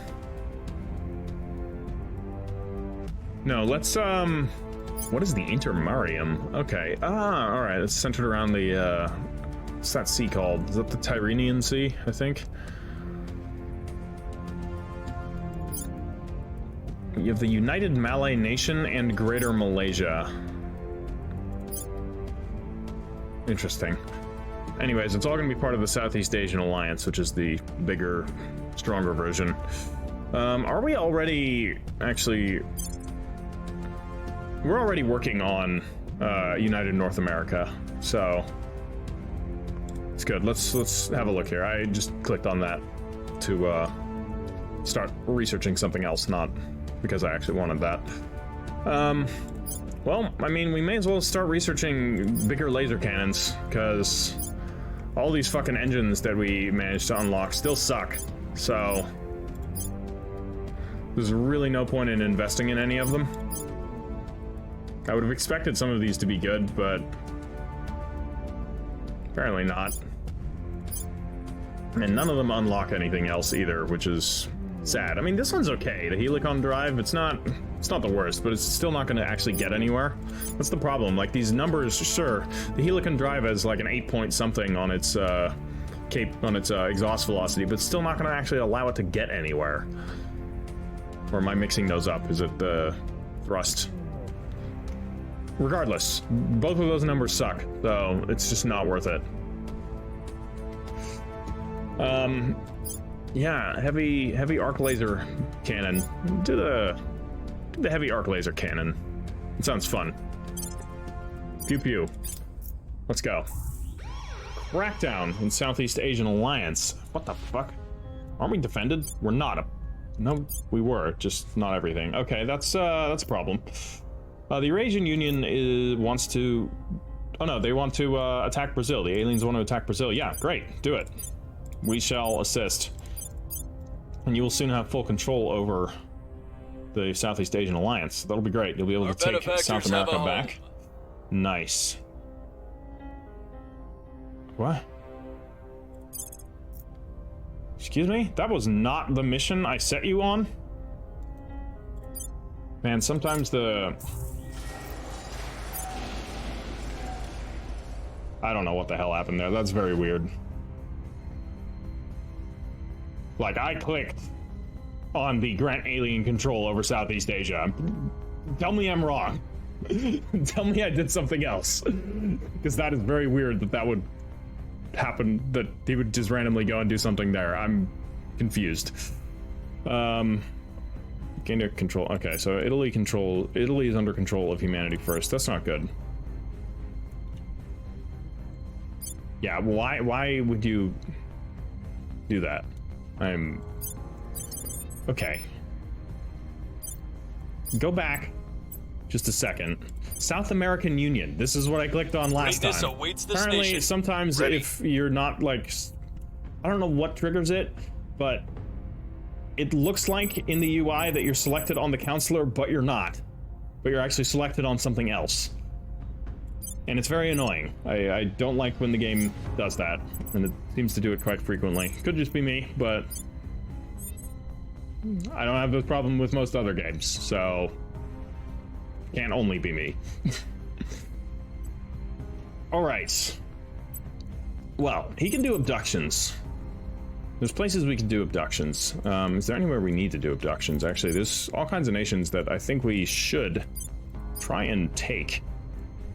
No, let's, what is the Intermarium? Okay, alright, it's centered around the, what's that sea called? Is that the Tyrrhenian Sea, I think? You have the United Malay Nation and Greater Malaysia. Interesting. Anyways, it's all going to be part of the Southeast Asian Alliance, which is the bigger, stronger version. Are we already actually? We're already working on United North America, so it's good. Let's have a look here. I just clicked on that to start researching something else, not because I actually wanted that. Well, I mean, we may as well start researching bigger laser cannons, because all these fucking engines that we managed to unlock still suck, so there's really no point in investing in any of them. I would have expected some of these to be good, but apparently not. And none of them unlock anything else either, which is sad. I mean, this one's okay. The Helicon drive, it's not the worst, but it's still not going to actually get anywhere. That's the problem. Like, these numbers, sure, the Helicon drive has like an 8 point something on its exhaust velocity, but it's still not going to actually allow it to get anywhere. Or am I mixing those up? Is it the thrust? Regardless, both of those numbers suck, so it's just not worth it. Yeah, heavy arc laser cannon. Do the heavy arc laser cannon. It sounds fun. Pew pew. Let's go. Crackdown in Southeast Asian Alliance. What the fuck? Aren't we defended? We're not. No, we were. Just not everything. Okay, that's a problem. The Eurasian Union wants to. Oh no, they want to attack Brazil. The aliens want to attack Brazil. Yeah, great. Do it. We shall assist. And you will soon have full control over the Southeast Asian Alliance. That'll be great. You'll be able to take South America back. Nice. What? Excuse me? That was not the mission I set you on? Man, sometimes I don't know what the hell happened there. That's very weird. Like, I clicked on the grant alien control over Southeast Asia. Tell me I'm wrong. Tell me I did something else. Because that is very weird that would happen, that he would just randomly go and do something there. I'm confused. Gain to control. Okay, so Italy is under control of humanity first. That's not good. Yeah, why would you do that? Okay. Go back just a second. South American Union. This is what I clicked on last time. Apparently, sometimes if you're not like, I don't know what triggers it, but it looks like in the UI that you're selected on the counselor, but you're not. But you're actually selected on something else. And it's very annoying. I don't like when the game does that, and it seems to do it quite frequently. Could just be me, but I don't have this problem with most other games, so can't only be me. Alright. Well, he can do abductions. There's places we can do abductions. Is there anywhere we need to do abductions? Actually, there's all kinds of nations that I think we should try and take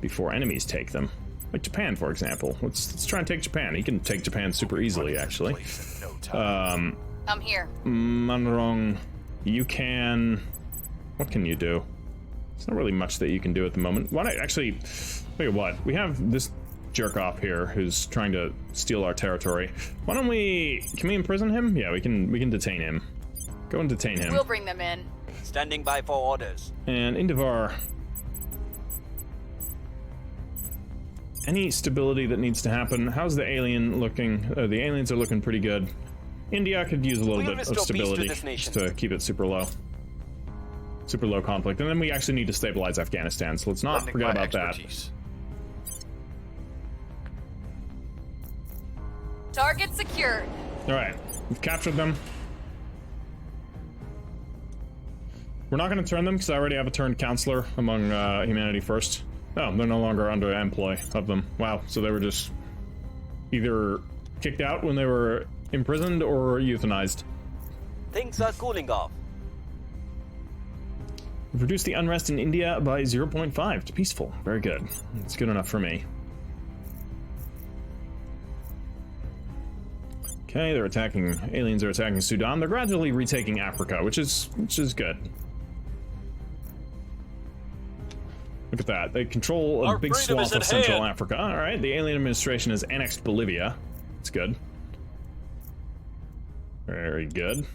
before enemies take them. Like Japan, for example. Let's try and take Japan. He can take Japan super easily, actually. I'm here. Manrong, you can... What can you do? There's not really much that you can do at the moment. Why don't I actually... Look at what? We have this jerk-off here who's trying to steal our territory. Why don't we... Can we imprison him? Yeah, we can detain him. Go and detain him. We'll bring them in. Standing by for orders. And Indivar... Any stability that needs to happen. How's the alien looking? The aliens are looking pretty good. India could use a little bit of stability just to keep it super low. Super low conflict. And then we actually need to stabilize Afghanistan, so let's not forget about that. Target secured. Alright, we've captured them. We're not going to turn them because I already have a turned counselor among humanity first. Oh, they're no longer under employ of them. Wow, so they were just either kicked out when they were imprisoned or euthanized. Things are cooling off. We've reduced the unrest in India by 0.5 to peaceful. Very good. It's good enough for me. Okay, they're attacking, aliens are attacking Sudan. They're gradually retaking Africa, which is good. Look at that. They control a Our big freedom is swath of at Central hand. Africa. All right, the alien administration has annexed Bolivia. It's good. Very good.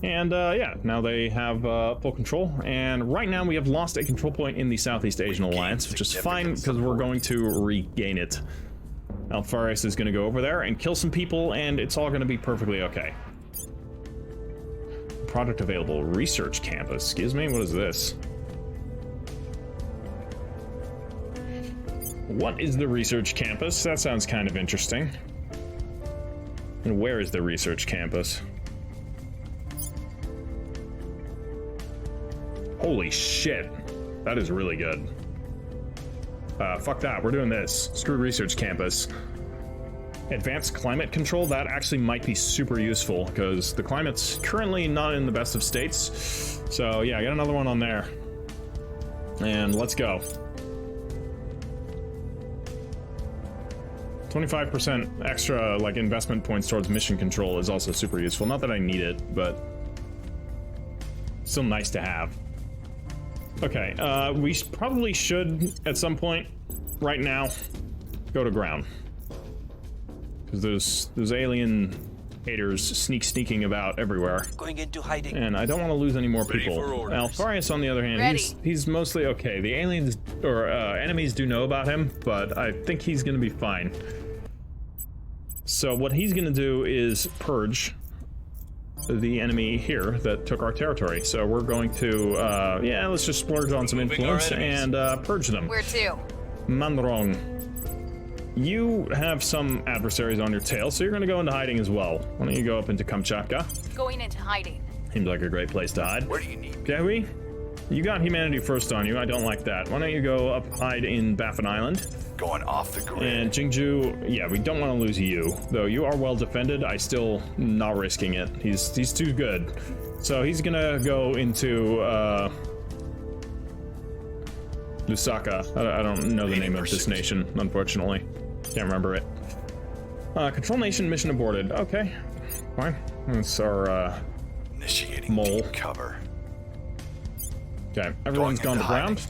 And yeah, now they have full control. And right now we have lost a control point in the Southeast Asian Alliance, which is fine because we're going to regain it. Alfaris is going to go over there and kill some people, and it's all going to be perfectly okay. Product available. Research campus. Excuse me, what is this? What is the research campus? That sounds kind of interesting. And where is the research campus? Holy shit. That is really good. Fuck that, we're doing this. Screw research campus. Advanced climate control, that actually might be super useful because the climate's currently not in the best of states. So yeah, get another one on there. And let's go. 25% extra like investment points towards mission control is also super useful. Not that I need it, but still nice to have. Okay, we probably should at some point right now go to ground, because those alien haters sneaking about everywhere, Going into hiding. and I don't want to lose any more people. for orders. Alfarius, on the other hand, he's mostly okay. The aliens or enemies do know about him, but I think he's gonna be fine. So what he's gonna do is purge the enemy here that took our territory. So we're going to, yeah, let's just splurge on some Removing our influence and purge them. Where to? Mandrong, you have some adversaries on your tail, so you're going to go into hiding as well. Why don't you go up into Kamchatka? Going into hiding. Seems like a great place to hide. Where do you need me? Gahui, you got humanity first on you. I don't like that. Why don't you go up hide in Baffin Island? Going off the grid. And Jingju, yeah, we don't want to lose you. Though you are well defended, I still not risking it. He's too good. So he's gonna go into Lusaka. I don't know the name of this nation, unfortunately. Can't remember it. Control nation mission aborted. Okay, fine. That's our Initiating mole. deep cover. Okay, everyone's gone to ground.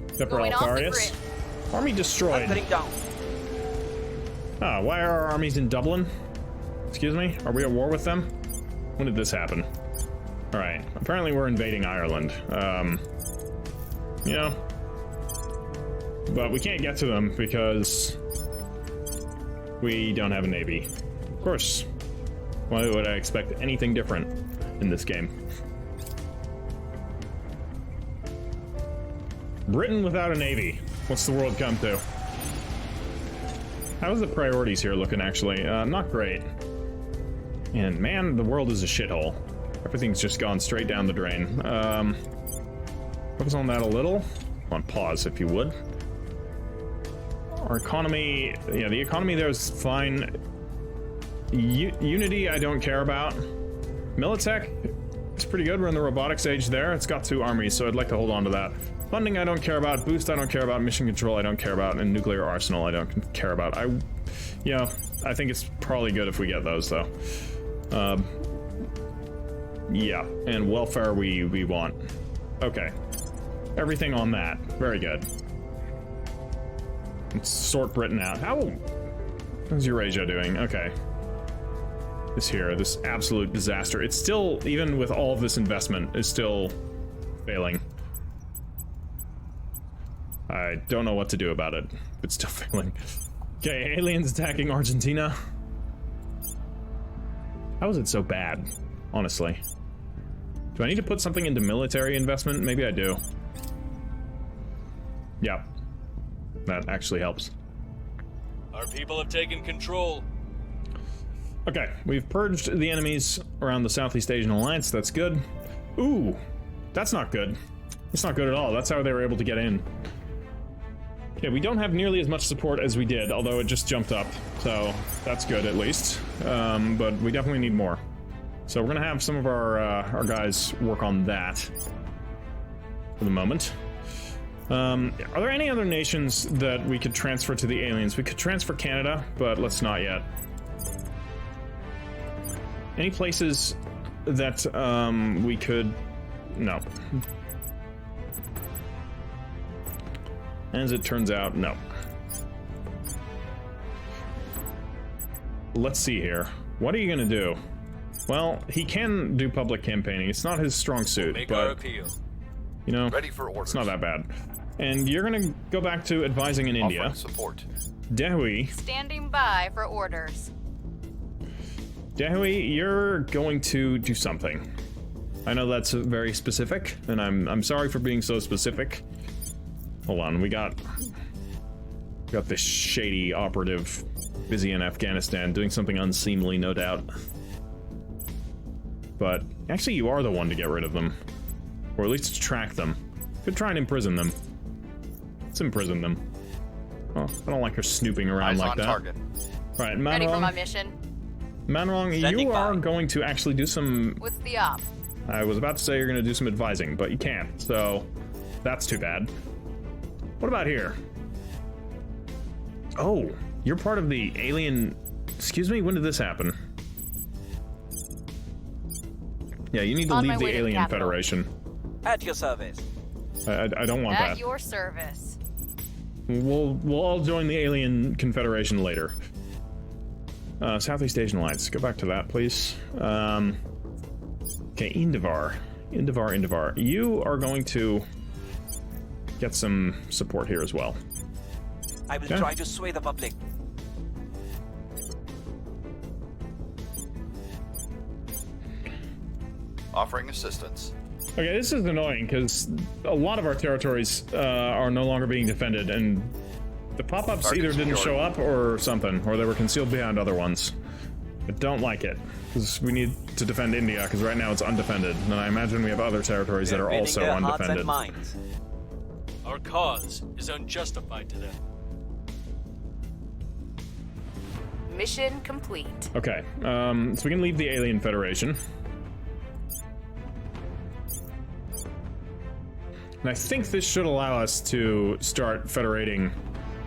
Except for Going off the Alfarius. grid. Army destroyed. Hunkering down. Ah, why are our armies in Dublin? Excuse me? Are we at war with them? When did this happen? Alright, apparently we're invading Ireland. You know. But we can't get to them because we don't have a navy. Of course. Why would I expect anything different in this game? Britain without a navy. What's the world come to? How's the priorities here looking, actually? Not great. And man, the world is a shithole. Everything's just gone straight down the drain. Focus on that a little. On pause, if you would. Our economy, yeah, the economy there is fine. Unity, I don't care about. Militech, it's pretty good. We're in the robotics age there. It's got 2 armies, so I'd like to hold on to that. Funding, I don't care about. Boost, I don't care about. Mission control, I don't care about. And nuclear arsenal, I don't care about. You know, I think it's probably good if we get those, though. Yeah, and welfare we want. Okay. Everything on that. Very good. Let's sort Britain out. How's Eurasia doing? Okay. This absolute disaster. It's still, even with all of this investment, is still failing. I don't know what to do about it. It's still failing. Okay, aliens attacking Argentina. How is it so bad, honestly? Do I need to put something into military investment? Maybe I do. Yeah. That actually helps. Our people have taken control. Okay, we've purged the enemies around the Southeast Asian Alliance. That's good. Ooh, that's not good. That's not good at all. That's how they were able to get in. Okay, we don't have nearly as much support as we did, although it just jumped up. So that's good, at least. But we definitely need more. So we're gonna have some of our guys work on that for the moment. Are there any other nations that we could transfer to the aliens? We could transfer Canada, but let's not yet. Any places that we could... No. As it turns out, no. Let's see here. What are you gonna do? Well, he can do public campaigning. It's not his strong suit, Make our but appeal. you know, Ready for orders. it's not that bad. And you're gonna go back to advising in India. Offering support. Dehui, Standing by for orders. you're going to do something. I know that's very specific, and I'm sorry for being so specific. Hold on, we got this shady operative busy in Afghanistan doing something unseemly, no doubt. But actually, you are the one to get rid of them, or at least to track them. Could try and imprison them. Let's imprison them. Oh, I don't like her snooping around Eyes like on that. target. All right, Ready for my Manrong. mission. Manrong, Standing you are by. going to actually do some. What's the op? I was about to say you're going to do some advising, but you can't. So that's too bad. What about here? Oh, you're part of the alien. Excuse me. When did this happen? Yeah, you need to On my leave the way to the Alien capital. Federation. At your service. I don't want At that. your service. We'll all join the Alien Confederation later. Southeast Asian Alliance. Go back to that, please. Okay, Indavar. You are going to get some support here as well. I will Okay. try to sway the public. Offering assistance. Okay, this is annoying because a lot of our territories are no longer being defended, and the pop-ups Target either didn't secured. show up or something, or they were concealed behind other ones. I don't like it because we need to defend India because right now it's undefended, and I imagine we have other territories that We're are winning also their hearts undefended. and minds. Our cause is unjustified to them. Mission complete. Okay, so we can leave the Alien Federation. And I think this should allow us to start federating.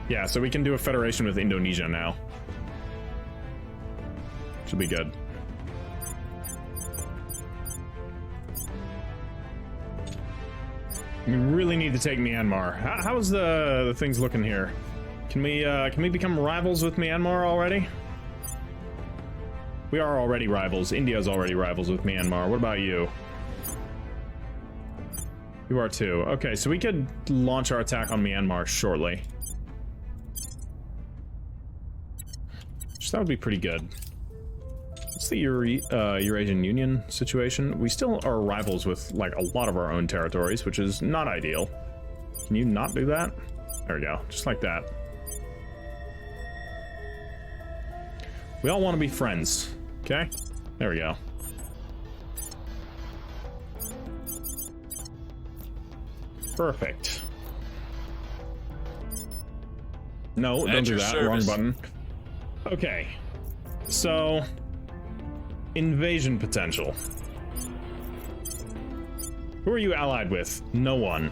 Yeah, so we can do a federation with Indonesia now. Should be good. We really need to take Myanmar. How's the things looking here? Can we become rivals with Myanmar already? We are already rivals. India's already rivals with Myanmar. What about you? You are too. Okay, so we could launch our attack on Myanmar shortly. So that would be pretty good. What's the Eurasian Union situation? We still are rivals with, like, a lot of our own territories, which is not ideal. Can you not do that? There we go. Just like that. We all want to be friends. Okay? There we go. Perfect. No, don't do your that. Wrong service. button. Okay. So, invasion potential. Who are you allied with? No one.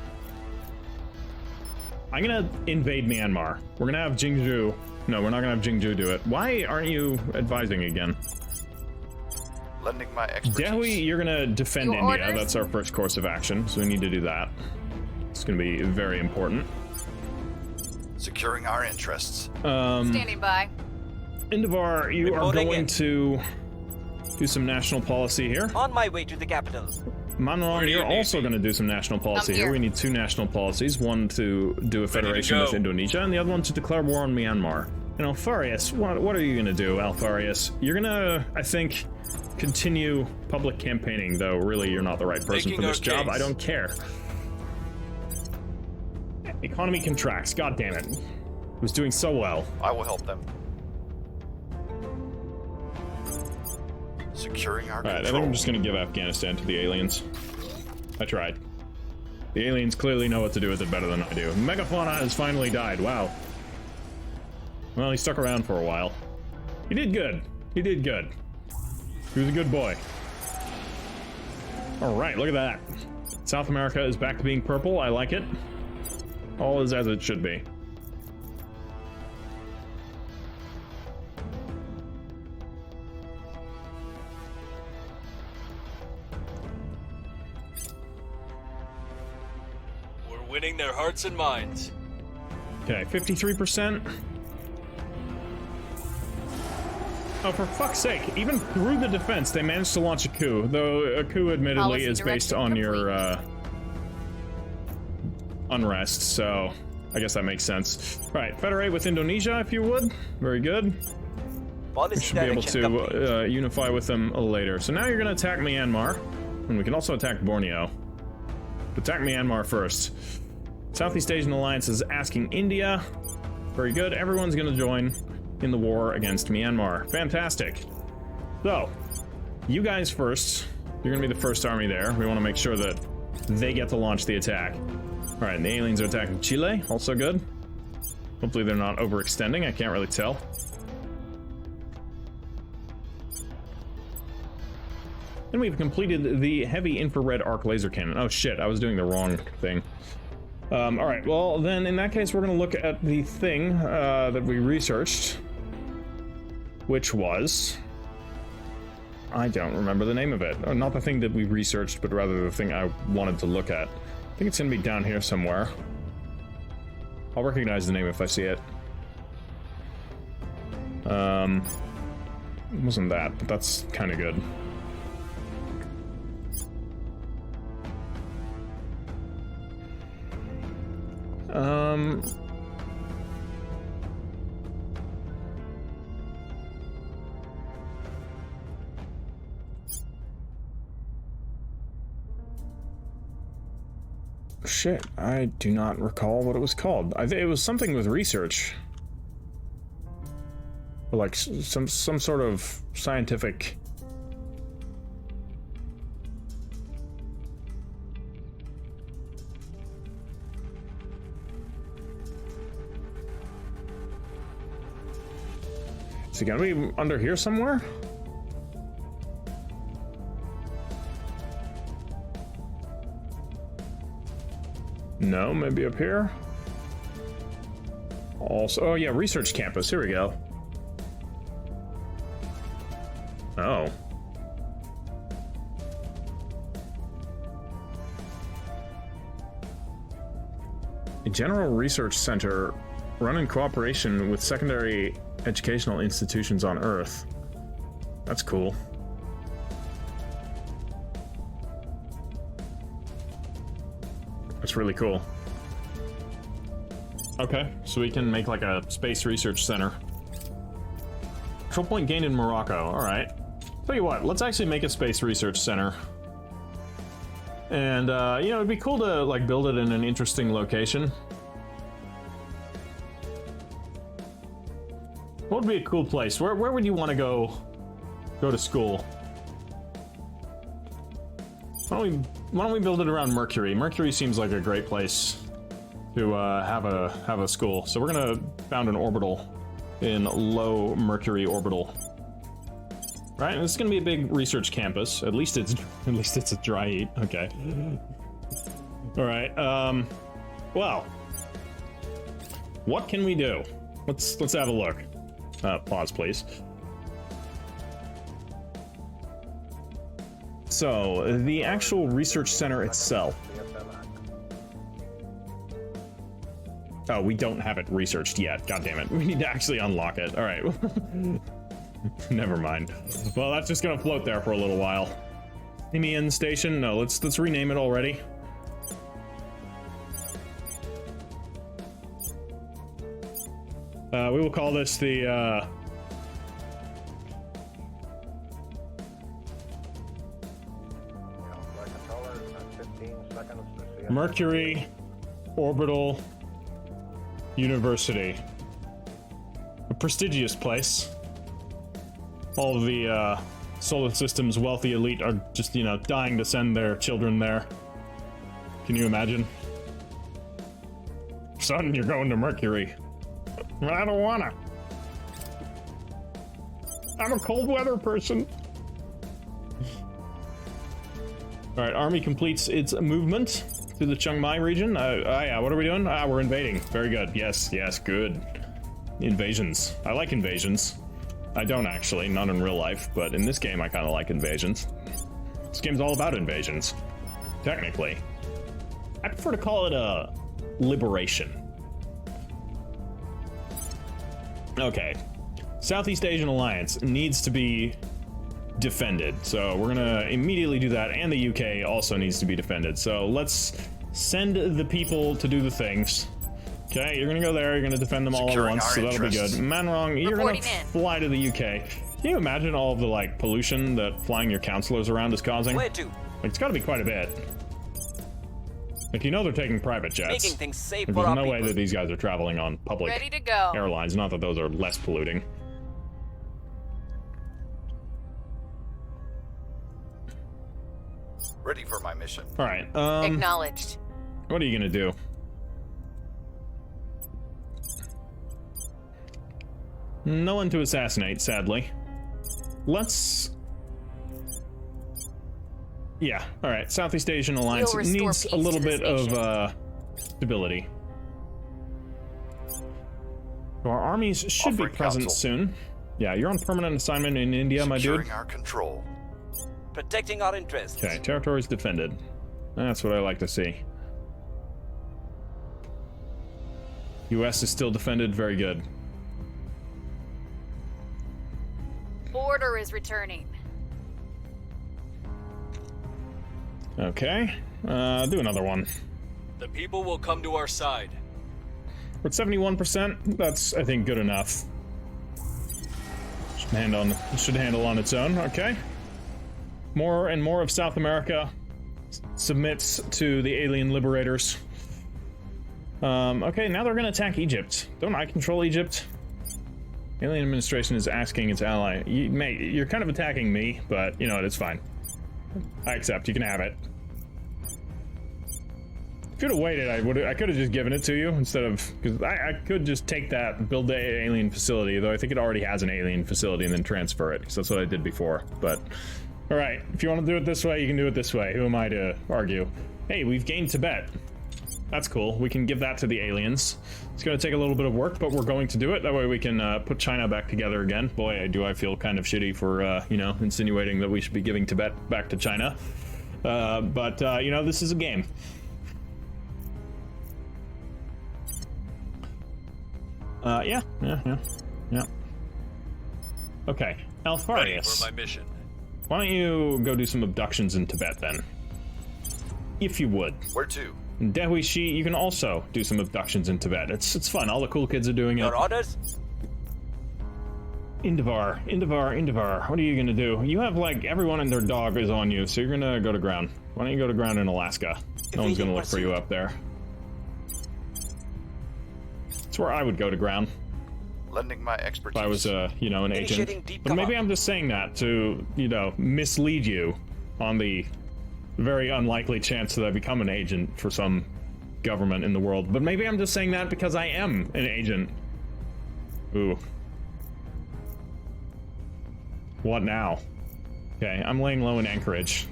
I'm gonna invade Myanmar. We're gonna have Jingju. No, we're not gonna have Jingju do it. Why aren't you advising again? Lending my expertise. Dehui, you're gonna defend Your India. orders? That's our first course of action, so we need to do that. It's gonna be very important. Securing our interests. Standing by. Indavar, you are Reporting going in. to do some national policy here. On my way to the capital. Manrong, Where do you you're need also me? going to do some national policy I'm here. here. We need two national policies, one to do a federation with go. Indonesia, and the other one to declare war on Myanmar. And Alfarius, what are you going to do, Alfarius? You're going to, I think, continue public campaigning, though really you're not the right person Making for this our job. case. I don't care. Economy contracts, god damn it. It was doing so well. I will help them. Securing our Alright, I control. think I'm just gonna give Afghanistan to the aliens. I tried. The aliens clearly know what to do with it better than I do. Megafauna has finally died, wow. Well, he stuck around for a while. He did good. He did good. He was a good boy. Alright, look at that. South America is back to being purple, I like it. All is as it should be. winning their hearts and minds. Okay, 53%. Oh, for fuck's sake, even through the defense, they managed to launch a coup, though a coup admittedly Policy is based direction on your, complete. unrest, so I guess that makes sense. Alright, federate with Indonesia, if you would. Very good. We Policy should be able direction to complete. unify with them later. So now you're going to attack Myanmar, and we can also attack Borneo. Attack Myanmar first. Southeast Asian Alliance is asking India. Very good. Everyone's going to join in the war against Myanmar. Fantastic. So, you guys first. You're going to be the first army there. We want to make sure that they get to launch the attack. Alright, the aliens are attacking Chile. Also good. Hopefully they're not overextending. I can't really tell. And we've completed the heavy infrared arc laser cannon. Oh shit, I was doing the wrong thing. Alright, well then in that case we're gonna look at the thing that we researched. Which was... I don't remember the name of it. Not the thing that we researched, but rather the thing I wanted to look at. I think it's gonna be down here somewhere. I'll recognize the name if I see it. It wasn't that, but that's kind of good. Shit, I do not recall what it was called. I think it was something with research. Or like some sort of scientific... Is it gonna be under here somewhere? No, maybe up here? Also, oh yeah, research campus, here we go. Oh. A general research center run in cooperation with secondary educational institutions on Earth. That's cool. That's really cool. Okay, so we can make like a space research center. Control point gained in Morocco, alright. Tell you what, let's actually make a space research center. And, you know, it'd be cool to like build it in an interesting location. What would be a cool place? Where would you want to go to school? Why don't we build it around Mercury? Mercury seems like a great place to have a school. So we're gonna found an orbital in low Mercury orbital. Right, and this is gonna be a big research campus. At least it's a dry heat. Okay. All right. Well, what can we do? Let's have a look. Pause, please. So, the actual research center itself. Oh, we don't have it researched yet. God damn it. We need to actually unlock it. All right. Never mind. Well, that's just gonna float there for a little while. Nimian Station? No, let's rename it already. We will call this the, Mercury Orbital University. A prestigious place. All of the, solar system's wealthy elite are just, you know, dying to send their children there. Can you imagine? Son, you're going to Mercury. I don't wanna. I'm a cold weather person. Alright, army completes its movement to the Chiang Mai region. Yeah, what are we doing? We're invading. Very good. Yes, good. Invasions. I like invasions. I don't actually, not in real life, but in this game I kind of like invasions. This game's all about invasions. Technically. I prefer to call it a liberation. Okay. Southeast Asian Alliance needs to be defended. So we're gonna immediately do that, and the UK also needs to be defended. So let's send the people to do the things. Okay, you're gonna go there, you're gonna defend them all at Securing once, so our that'll be good. interests. Manrong, you're gonna Reporting in. fly to the UK. Can you imagine all of the, like, pollution that flying your counselors around is causing? Where to? Like, it's gotta be quite a bit. Like, you know they're taking private jets. Making things safe There's for our no way people. that these guys are traveling on public Ready to go. airlines, not that those are less polluting. Ready for my mission. Alright, Acknowledged. what are you gonna do? No one to assassinate, sadly. Let's... Yeah, alright. Southeast Asian Alliance We'll restore needs a peace little to this bit of, nation. stability. So our armies should be Offering present counsel. soon. Yeah, you're on permanent assignment in India, my dude. Securing our control. Protecting our interests. Okay, territory's defended. That's what I like to see. US is still defended, very good. Order is returning. Okay, do another one. The people will come to our side. We're at 71%. That's, I think, good enough. Should handle on its own. Okay. More and more of South America submits to the alien liberators. Okay, now they're gonna attack Egypt. Don't I control Egypt? Alien administration is asking its ally. Mate, you're kind of attacking me, but you know what? It's fine. I accept. You can have it. If you'd have waited, I could have just given it to you instead of, because I could just take that and build the alien facility, though I think it already has an alien facility, and then transfer it, because that's what I did before. But all right, if you want to do it this way, you can do it this way. Who am I to argue? Hey, we've gained Tibet. That's cool. We can give that to the aliens. It's going to take a little bit of work, but we're going to do it. That way we can put China back together again. Boy, do I feel kind of shitty for, you know, insinuating that we should be giving Tibet back to China. But you know, this is a game. Yeah. Okay, Ready Alfarius. for my mission. Why don't you go do some abductions in Tibet, then? If you would. Where to? Dehui Shi, you can also do some abductions in Tibet. It's fun. All the cool kids are doing it. Your orders? Indivar. What are you gonna do? You have, like, everyone and their dog is on you, so you're gonna go to ground. Why don't you go to ground in Alaska? No one's gonna look for you up there. That's where I would go to ground Lending my expertise. if I was, you know, an Initiating agent. deep But maybe cover. I'm just saying that to, you know, mislead you on the very unlikely chance that I become an agent for some government in the world. But maybe I'm just saying that because I am an agent. Ooh. What now? Okay, I'm laying low in Anchorage.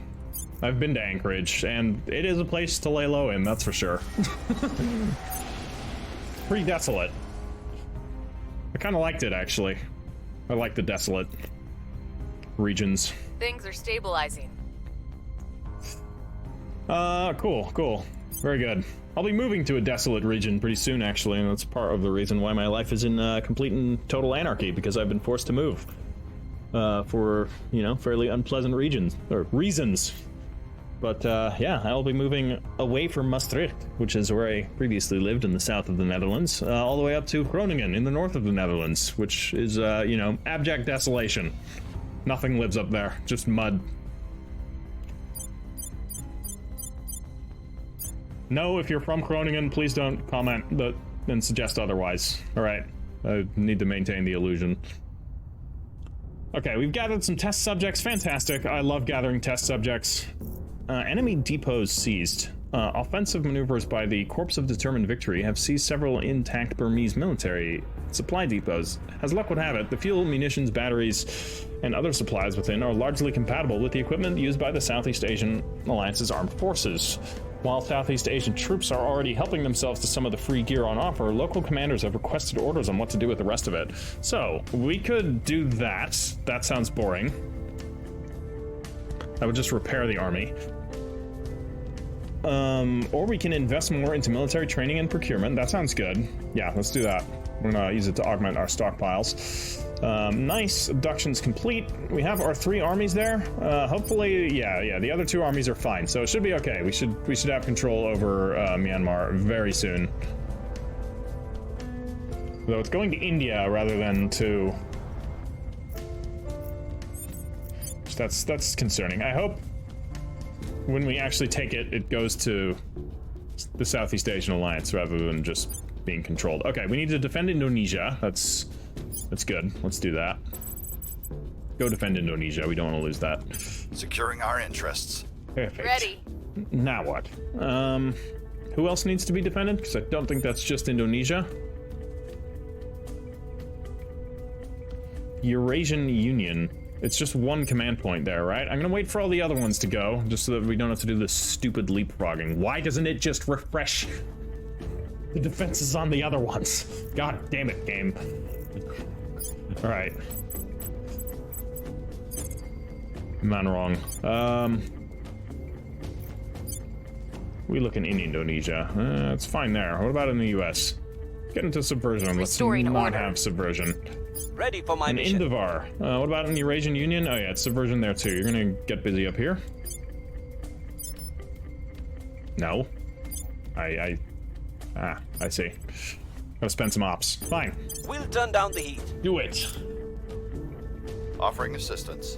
I've been to Anchorage, and it is a place to lay low in, that's for sure. Pretty desolate. I kind of liked it, actually. I like the desolate regions. Things are stabilizing. Cool. Very good. I'll be moving to a desolate region pretty soon, actually, and that's part of the reason why my life is in complete and total anarchy, because I've been forced to move. For, you know, fairly unpleasant reasons. But, yeah, I'll be moving away from Maastricht, which is where I previously lived in the south of the Netherlands, all the way up to Groningen in the north of the Netherlands, which is, you know, abject desolation. Nothing lives up there, just mud. No, if you're from Groningen, please don't comment and suggest otherwise. Alright, I need to maintain the illusion. Okay, we've gathered some test subjects. Fantastic. I love gathering test subjects. Enemy depots seized. Offensive maneuvers by the Corps of Determined Victory have seized several intact Burmese military supply depots. As luck would have it, the fuel, munitions, batteries, and other supplies within are largely compatible with the equipment used by the Southeast Asian Alliance's armed forces. While Southeast Asian troops are already helping themselves to some of the free gear on offer, local commanders have requested orders on what to do with the rest of it. So, we could do that. That sounds boring. I would just repair the army. or we can invest more into military training and procurement. That sounds good. Yeah, let's do that. We're gonna use it to augment our stockpiles. Nice. Abduction's complete. We have our 3 armies there. Hopefully, yeah, the other 2 armies are fine, so it should be okay. We should have control over Myanmar very soon. Though it's going to India rather than to... That's concerning. I hope when we actually take it, it goes to the Southeast Asian Alliance rather than just being controlled. Okay, we need to defend Indonesia. That's good. Let's do that. Go defend Indonesia. We don't want to lose that. Securing our interests. Perfect. Ready. Now what? Who else needs to be defended? Because I don't think that's just Indonesia. Eurasian Union. It's just 1 command point there, right? I'm gonna wait for all the other ones to go, just so that we don't have to do this stupid leapfrogging. Why doesn't it just refresh the defenses on the other ones? God damn it, game. All right. Man wrong. We looking in Indonesia. It's fine there. What about in the US? Get into subversion. Let's Restoring not order. have subversion. Ready for my In mission. Indavar. What about in the Eurasian Union? Oh yeah, it's subversion there too. You're gonna get busy up here. No. I see. Gotta spend some ops. Fine. We'll turn down the heat. Do it. Offering assistance.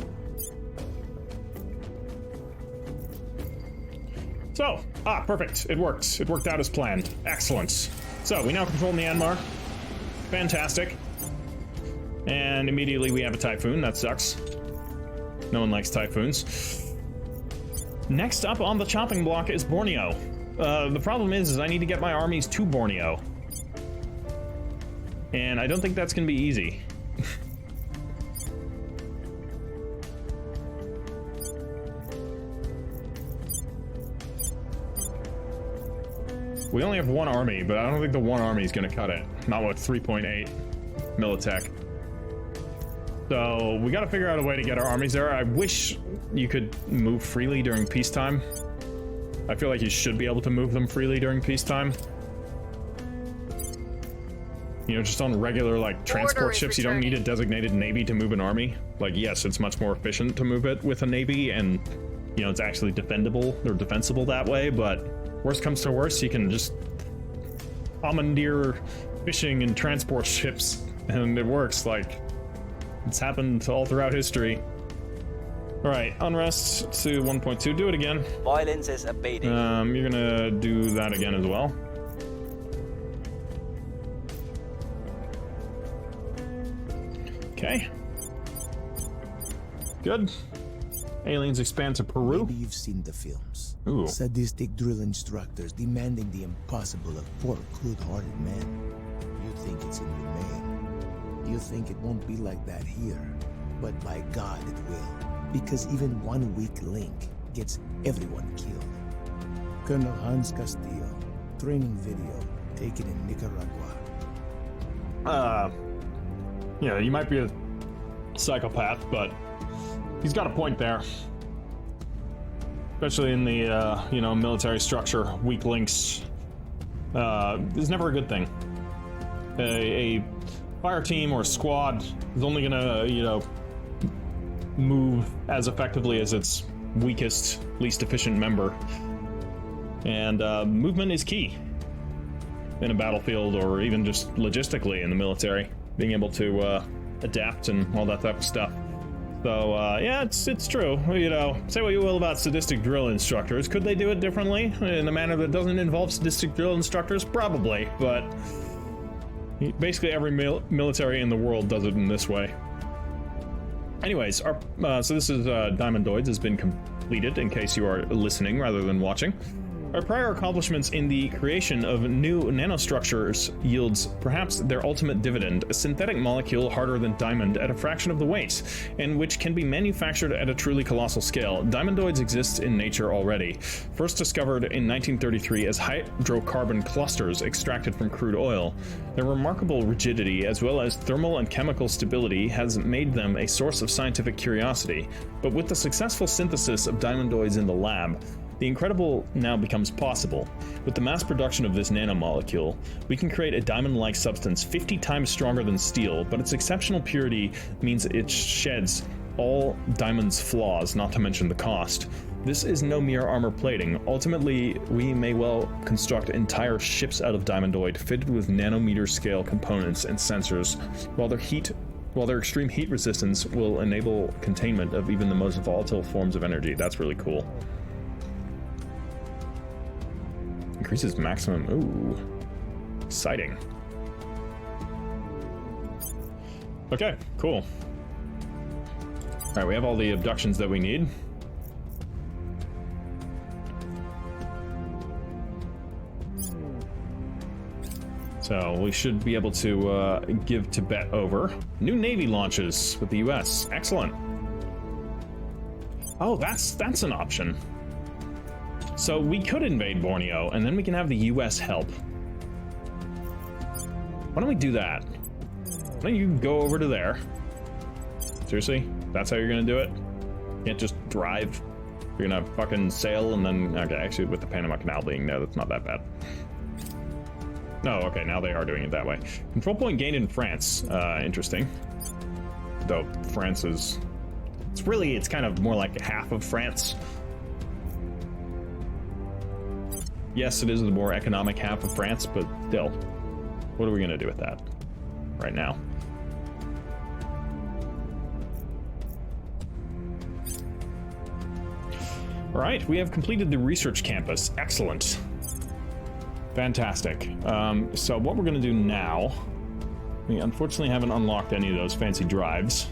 So, perfect. It worked. It worked out as planned. Excellent. So, we now control Myanmar. Fantastic. And immediately we have a typhoon. That sucks. No one likes typhoons. Next up on the chopping block is Borneo. The problem is I need to get my armies to Borneo. And I don't think that's gonna be easy. We only have 1 army, but I don't think the 1 army is gonna cut it. Not with 3.8 Militech. So we gotta figure out a way to get our armies there. I wish you could move freely during peacetime. I feel like you should be able to move them freely during peacetime. You know, just on regular, like, transport is ships, you don't need a returning. designated navy to move an army. Like, yes, it's much more efficient to move it with a navy, and, you know, it's actually defendable or defensible that way, but worst comes to worst, you can just commandeer fishing and transport ships, and it works. Like, it's happened all throughout history. Alright, unrest to 1.2. Do it again. Violence is abating. You're gonna do that again as well. Okay. Good. Aliens expand to Peru. Maybe you've seen the films. Ooh. Sadistic drill instructors demanding the impossible of 4 good-hearted men. You think it's inhumane. You think it won't be like that here. But by God it will. Because even 1 weak link gets everyone killed. Colonel Hans Castillo, training video taken in Nicaragua. Yeah, you might be a psychopath, but he's got a point there. Especially in the, you know, military structure, weak links is never a good thing. A fire team or squad is only gonna, you know, move as effectively as its weakest, least efficient member. And movement is key in a battlefield, or even just logistically in the military. Being able to adapt and all that type of stuff. So, yeah, it's true. You know, say what you will about sadistic drill instructors. Could they do it differently? In a manner that doesn't involve sadistic drill instructors? Probably, but basically every military in the world does it in this way. Anyways, so this is Diamondoids has been completed, in case you are listening rather than watching. Our prior accomplishments in the creation of new nanostructures yields perhaps their ultimate dividend, a synthetic molecule harder than diamond at a fraction of the weight, and which can be manufactured at a truly colossal scale. Diamondoids exist in nature already. First discovered in 1933 as hydrocarbon clusters extracted from crude oil. Their remarkable rigidity, as well as thermal and chemical stability, has made them a source of scientific curiosity. But with the successful synthesis of diamondoids in the lab, The incredible now becomes possible. With the mass production of this nanomolecule, we can create a diamond-like substance 50 times stronger than steel, but its exceptional purity means it sheds all diamond's flaws, not to mention the cost. This is no mere armor plating. Ultimately, we may well construct entire ships out of diamondoid, fitted with nanometer scale components and sensors, while their extreme heat resistance will enable containment of even the most volatile forms of energy. That's really cool. Increases maximum. Ooh, exciting. Okay, cool. All right, we have all the abductions that we need. So we should be able to give Tibet over. New Navy launches with the US. Excellent. Oh, that's an option. So we could invade Borneo, and then we can have the US help. Why don't we do that? Why don't you go over to there? Seriously? That's how you're gonna do it? Can't just drive? You're gonna fucking sail and then... Okay, actually, with the Panama Canal being there, that's not that bad. No, okay, now they are doing it that way. Control point gained in France. Interesting. Though France is... It's kind of more like half of France. Yes, it is the more economic half of France, but still. What are we gonna do with that right now? All right, we have completed the research campus. Excellent. Fantastic. So what we're gonna do now, we unfortunately haven't unlocked any of those fancy drives.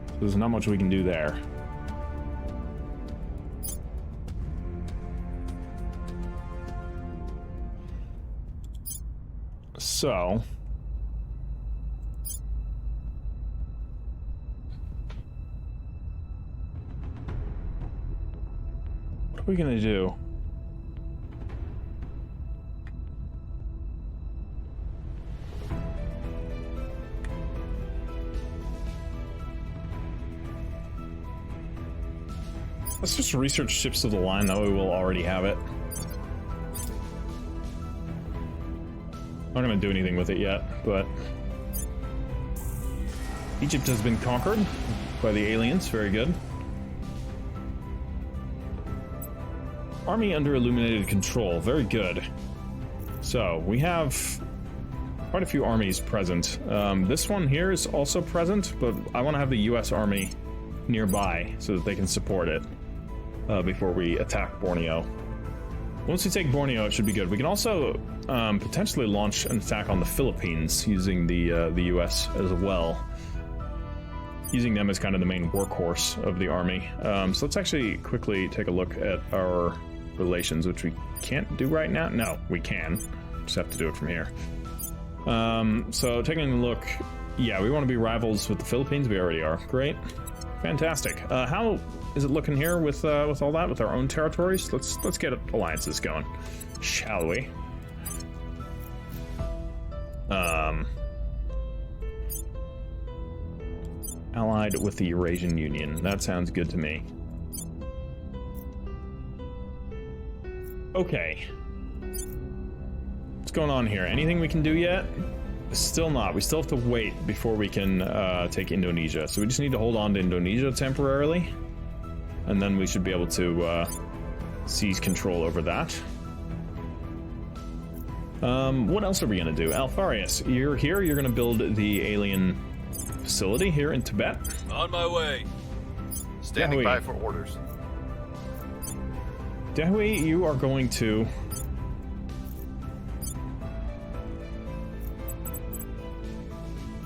So there's not much we can do there. So... what are we gonna do? Let's just research ships of the line, that way we'll already have it. Not gonna do anything with it yet, but... Egypt has been conquered by the aliens, very good. Army under illuminated control, very good. So, we have quite a few armies present. This one here is also present, but I want to have the US Army nearby so that they can support it before we attack Borneo. Once we take Borneo, it should be good. We can also potentially launch an attack on the Philippines using the US as well. Using them as kind of the main workhorse of the army. So let's actually quickly take a look at our relations, which we can't do right now. No, we can. Just have to do it from here. So taking a look, yeah, we want to be rivals with the Philippines. We already are. Great. Fantastic. How is it looking here with all that, with our own territories? Let's get alliances going, shall we? Allied with the Eurasian Union. That sounds good to me. Okay. What's going on here? Anything we can do yet? Still not. We still have to wait before we can take Indonesia. So we just need to hold on to Indonesia temporarily. And then we should be able to seize control over that. What else are we going to do? Alfarius, you're here. You're going to build the alien facility here in Tibet. On my way. Standing by for orders. Dahui, you are going to...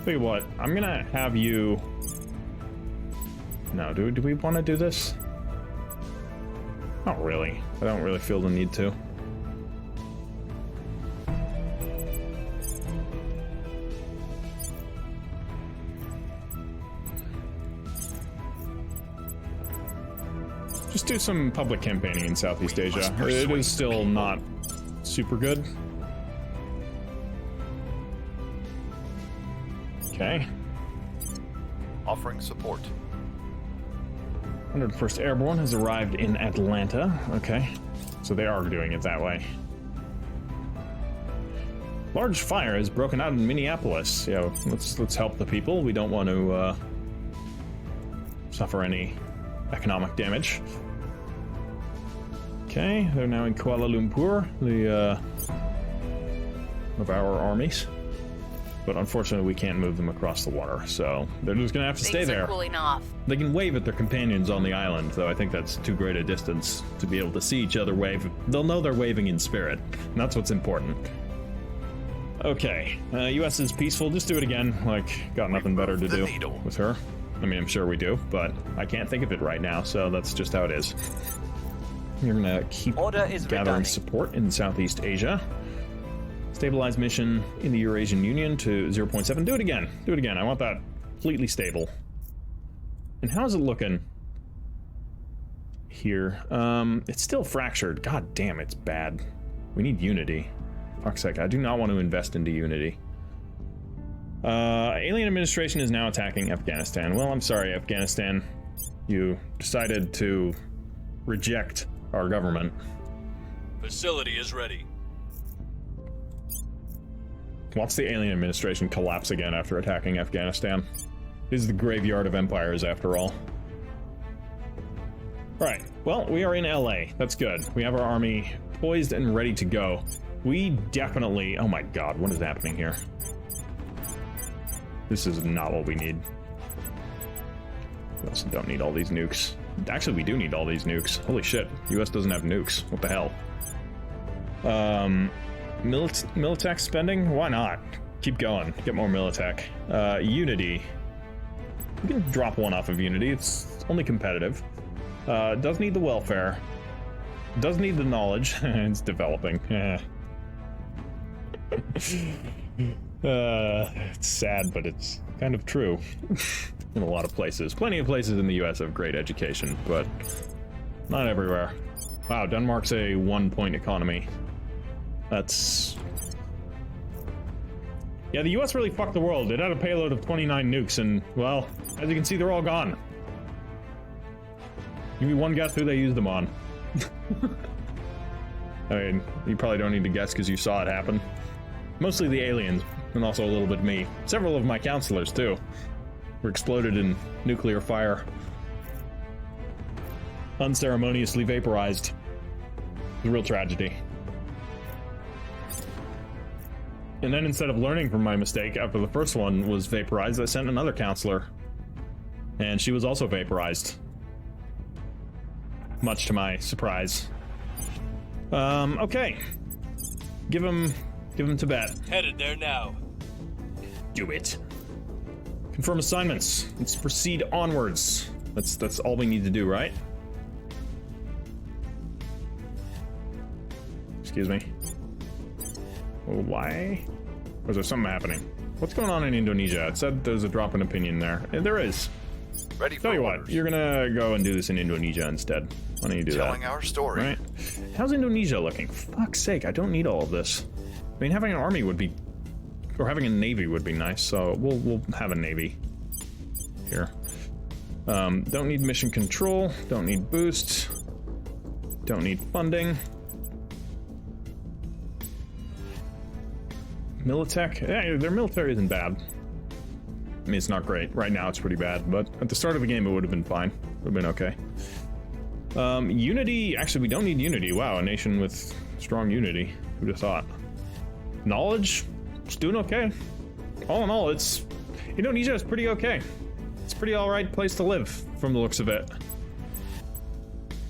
Tell you what, I'm gonna have you... No, do we want to do this? Not really. I don't really feel the need to. Just do some public campaigning in Southeast Asia. It is still not super good. Okay. Offering support. 101st Airborne has arrived in Atlanta. Okay, so they are doing it that way. Large fire has broken out in Minneapolis. Yeah, let's help the people. We don't want to suffer any economic damage. Okay, they're now in Kuala Lumpur, of our armies. But unfortunately, we can't move them across the water, so they're just gonna have to stay there. Things are cooling off. They can wave at their companions on the island, though I think that's too great a distance to be able to see each other wave. They'll know they're waving in spirit, and that's what's important. Okay, U.S. is peaceful. Just do it again. Like, got nothing better to do with her. I mean, I'm sure we do, but I can't think of it right now, so that's just how it is. You're gonna keep gathering support in Southeast Asia. Stabilize mission in the Eurasian Union to 0.7. Do it again. Do it again. I want that completely stable. And how's it looking here? It's still fractured. God damn, it's bad. We need unity. Fuck's sake, I do not want to invest into unity. Alien administration is now attacking Afghanistan. Well, I'm sorry, Afghanistan. You decided to reject our government. Facility is ready. Watch the alien administration collapse again after attacking Afghanistan. This is the graveyard of empires, after all. Alright, well, we are in LA. That's good. We have our army poised and ready to go. We definitely... Oh my god, what is happening here? This is not what we need. We also don't need all these nukes. Actually, we do need all these nukes. Holy shit, US doesn't have nukes. What the hell? Militech spending? Why not? Keep going. Get more Militech. Unity. We can drop one off of Unity. It's only competitive. Does need the welfare. Does need the knowledge. It's developing. It's sad, but it's kind of true. In a lot of places. Plenty of places in the US have great education, but not everywhere. Wow, Denmark's a 1-point economy. That's... Yeah, the US really fucked the world. It had a payload of 29 nukes, and, well, as you can see, they're all gone. Give me one guess who they used them on. I mean, you probably don't need to guess because you saw it happen. Mostly the aliens, and also a little bit me. Several of my counselors, too, were exploded in nuclear fire. Unceremoniously vaporized. It's a real tragedy. And then instead of learning from my mistake after the first one was vaporized, I sent another counselor. And she was also vaporized. Much to my surprise. Okay. Give him Tibet. Headed there now. Do it. Confirm assignments. Let's proceed onwards. That's all we need to do, right? Excuse me. Why? Or is there something happening? What's going on in Indonesia? It said there's a drop in opinion there. And there is. Ready for Tell you orders. what, you're gonna go and do this in Indonesia instead. Why don't you do Telling that? our story. Right? How's Indonesia looking? Fuck's sake, I don't need all of this. I mean, having an army would be... Or having a navy would be nice, so we'll have a navy. Here. Don't need mission control. Don't need boost. Don't need funding. Militech? Yeah, their military isn't bad. I mean, it's not great. Right now it's pretty bad, but at the start of the game it would have been fine. Would have been okay. Unity... Actually, we don't need unity. Wow, a nation with strong unity. Who'd have thought? Knowledge? It's doing okay. All in all, it's... Indonesia is pretty okay. It's a pretty alright place to live, from the looks of it.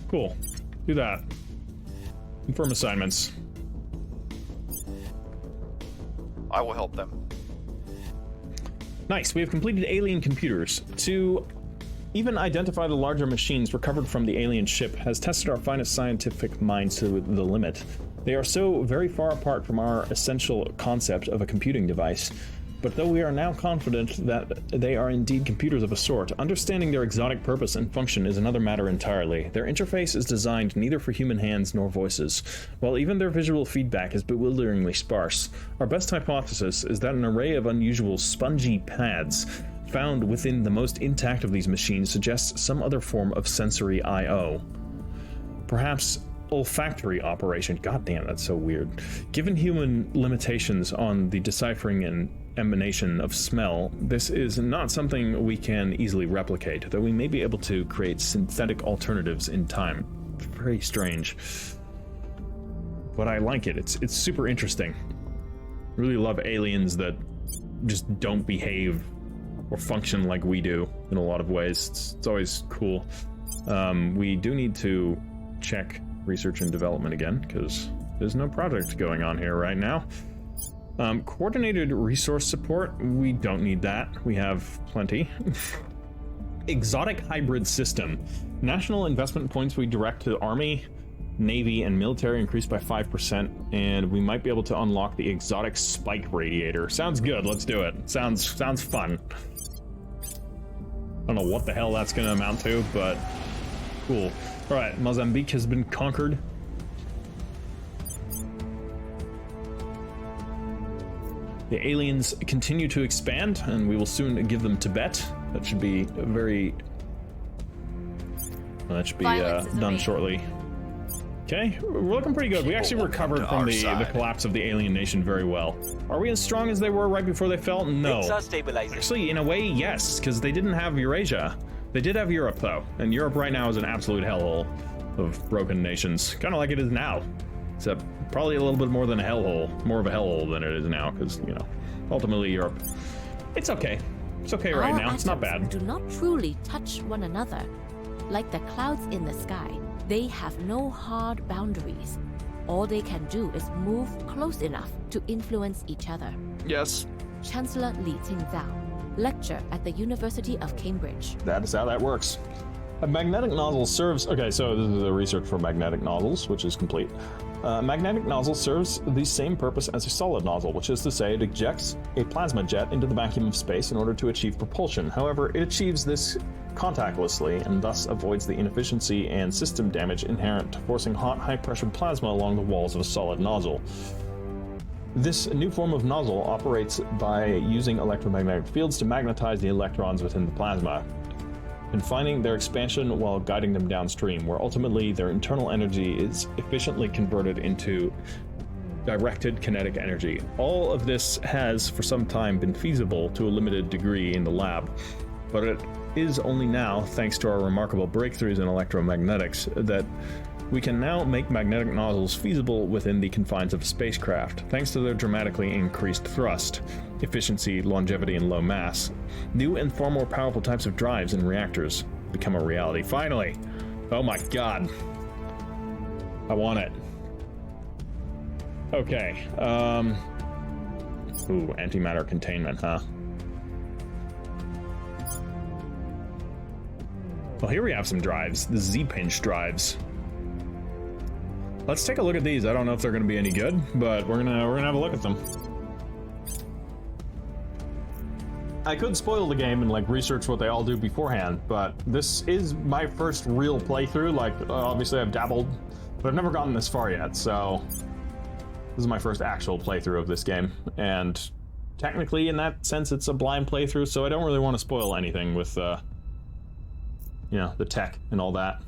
Cool. Do that. Confirm assignments. I will help them. Nice, we have completed alien computers. To even identify the larger machines recovered from the alien ship has tested our finest scientific minds to the limit. They are so very far apart from our essential concept of a computing device. But though we are now confident that they are indeed computers of a sort, understanding their exotic purpose and function is another matter entirely. Their interface is designed neither for human hands nor voices, while even their visual feedback is bewilderingly sparse. Our best hypothesis is that an array of unusual spongy pads found within the most intact of these machines suggests some other form of sensory I/O. Perhaps olfactory operation. God damn, that's so weird. Given human limitations on the deciphering and emanation of smell, this is not something we can easily replicate, though we may be able to create synthetic alternatives in time. Very strange. But I like it. It's super interesting. Really love aliens that just don't behave or function like we do in a lot of ways. It's always cool. We do need to check research and development again, because there's no project going on here right now. Coordinated resource support, we don't need that. We have plenty. Exotic hybrid system. National investment points we direct to the Army, Navy, and military increased by 5%, and we might be able to unlock the exotic spike radiator. Sounds good, let's do it. Sounds fun. I don't know what the hell that's gonna amount to, but cool. Alright, Mozambique has been conquered. The aliens continue to expand, and we will soon give them Tibet. That should be very... that should be done shortly. Okay, we're looking pretty good. We actually recovered from the collapse of the alien nation very well. Are we as strong as they were right before they fell? No. Actually, in a way, yes, because they didn't have Eurasia. They did have Europe, though, and Europe right now is an absolute hellhole of broken nations. Kind of like it is now, except probably a little bit more than a hellhole. More of a hellhole than it is now, because, you know, ultimately Europe. It's okay. It's okay right now. It's not bad. Do not truly touch one another. Like the clouds in the sky, they have no hard boundaries. All they can do is move close enough to influence each other. Yes. Chancellor Li Tingzhao, lecture at the University of Cambridge. That is how that works. A magnetic nozzle serves... Okay, so this is the research for magnetic nozzles, which is complete. Magnetic nozzle serves the same purpose as a solid nozzle, which is to say it ejects a plasma jet into the vacuum of space in order to achieve propulsion. However, it achieves this contactlessly and thus avoids the inefficiency and system damage inherent to forcing hot, high-pressure plasma along the walls of a solid nozzle. This new form of nozzle operates by using electromagnetic fields to magnetize the electrons within the plasma, confining their expansion while guiding them downstream, where ultimately their internal energy is efficiently converted into directed kinetic energy. All of this has for some time been feasible to a limited degree in the lab, but it is only now, thanks to our remarkable breakthroughs in electromagnetics, that we can now make magnetic nozzles feasible within the confines of a spacecraft, thanks to their dramatically increased thrust, efficiency, longevity, and low mass. New and far more powerful types of drives and reactors become a reality. Finally! Oh my god. I want it. Okay, ooh, antimatter containment, huh? Well, here we have some drives, the Z-pinch drives. Let's take a look at these. I don't know if they're going to be any good, but we're gonna have a look at them. I could spoil the game and like research what they all do beforehand, but this is my first real playthrough. Like, obviously I've dabbled, but I've never gotten this far yet, so this is my first actual playthrough of this game, and technically in that sense it's a blind playthrough, so I don't really want to spoil anything with you know, the tech and all that.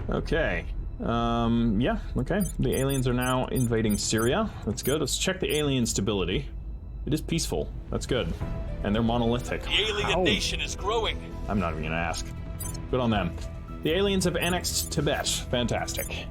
Okay. Yeah, okay. The aliens are now invading Syria. That's good. Let's check the alien stability. It is peaceful. That's good. And they're monolithic. The alien nation is growing. I'm not even gonna ask. Good on them. The aliens have annexed Tibet. Fantastic.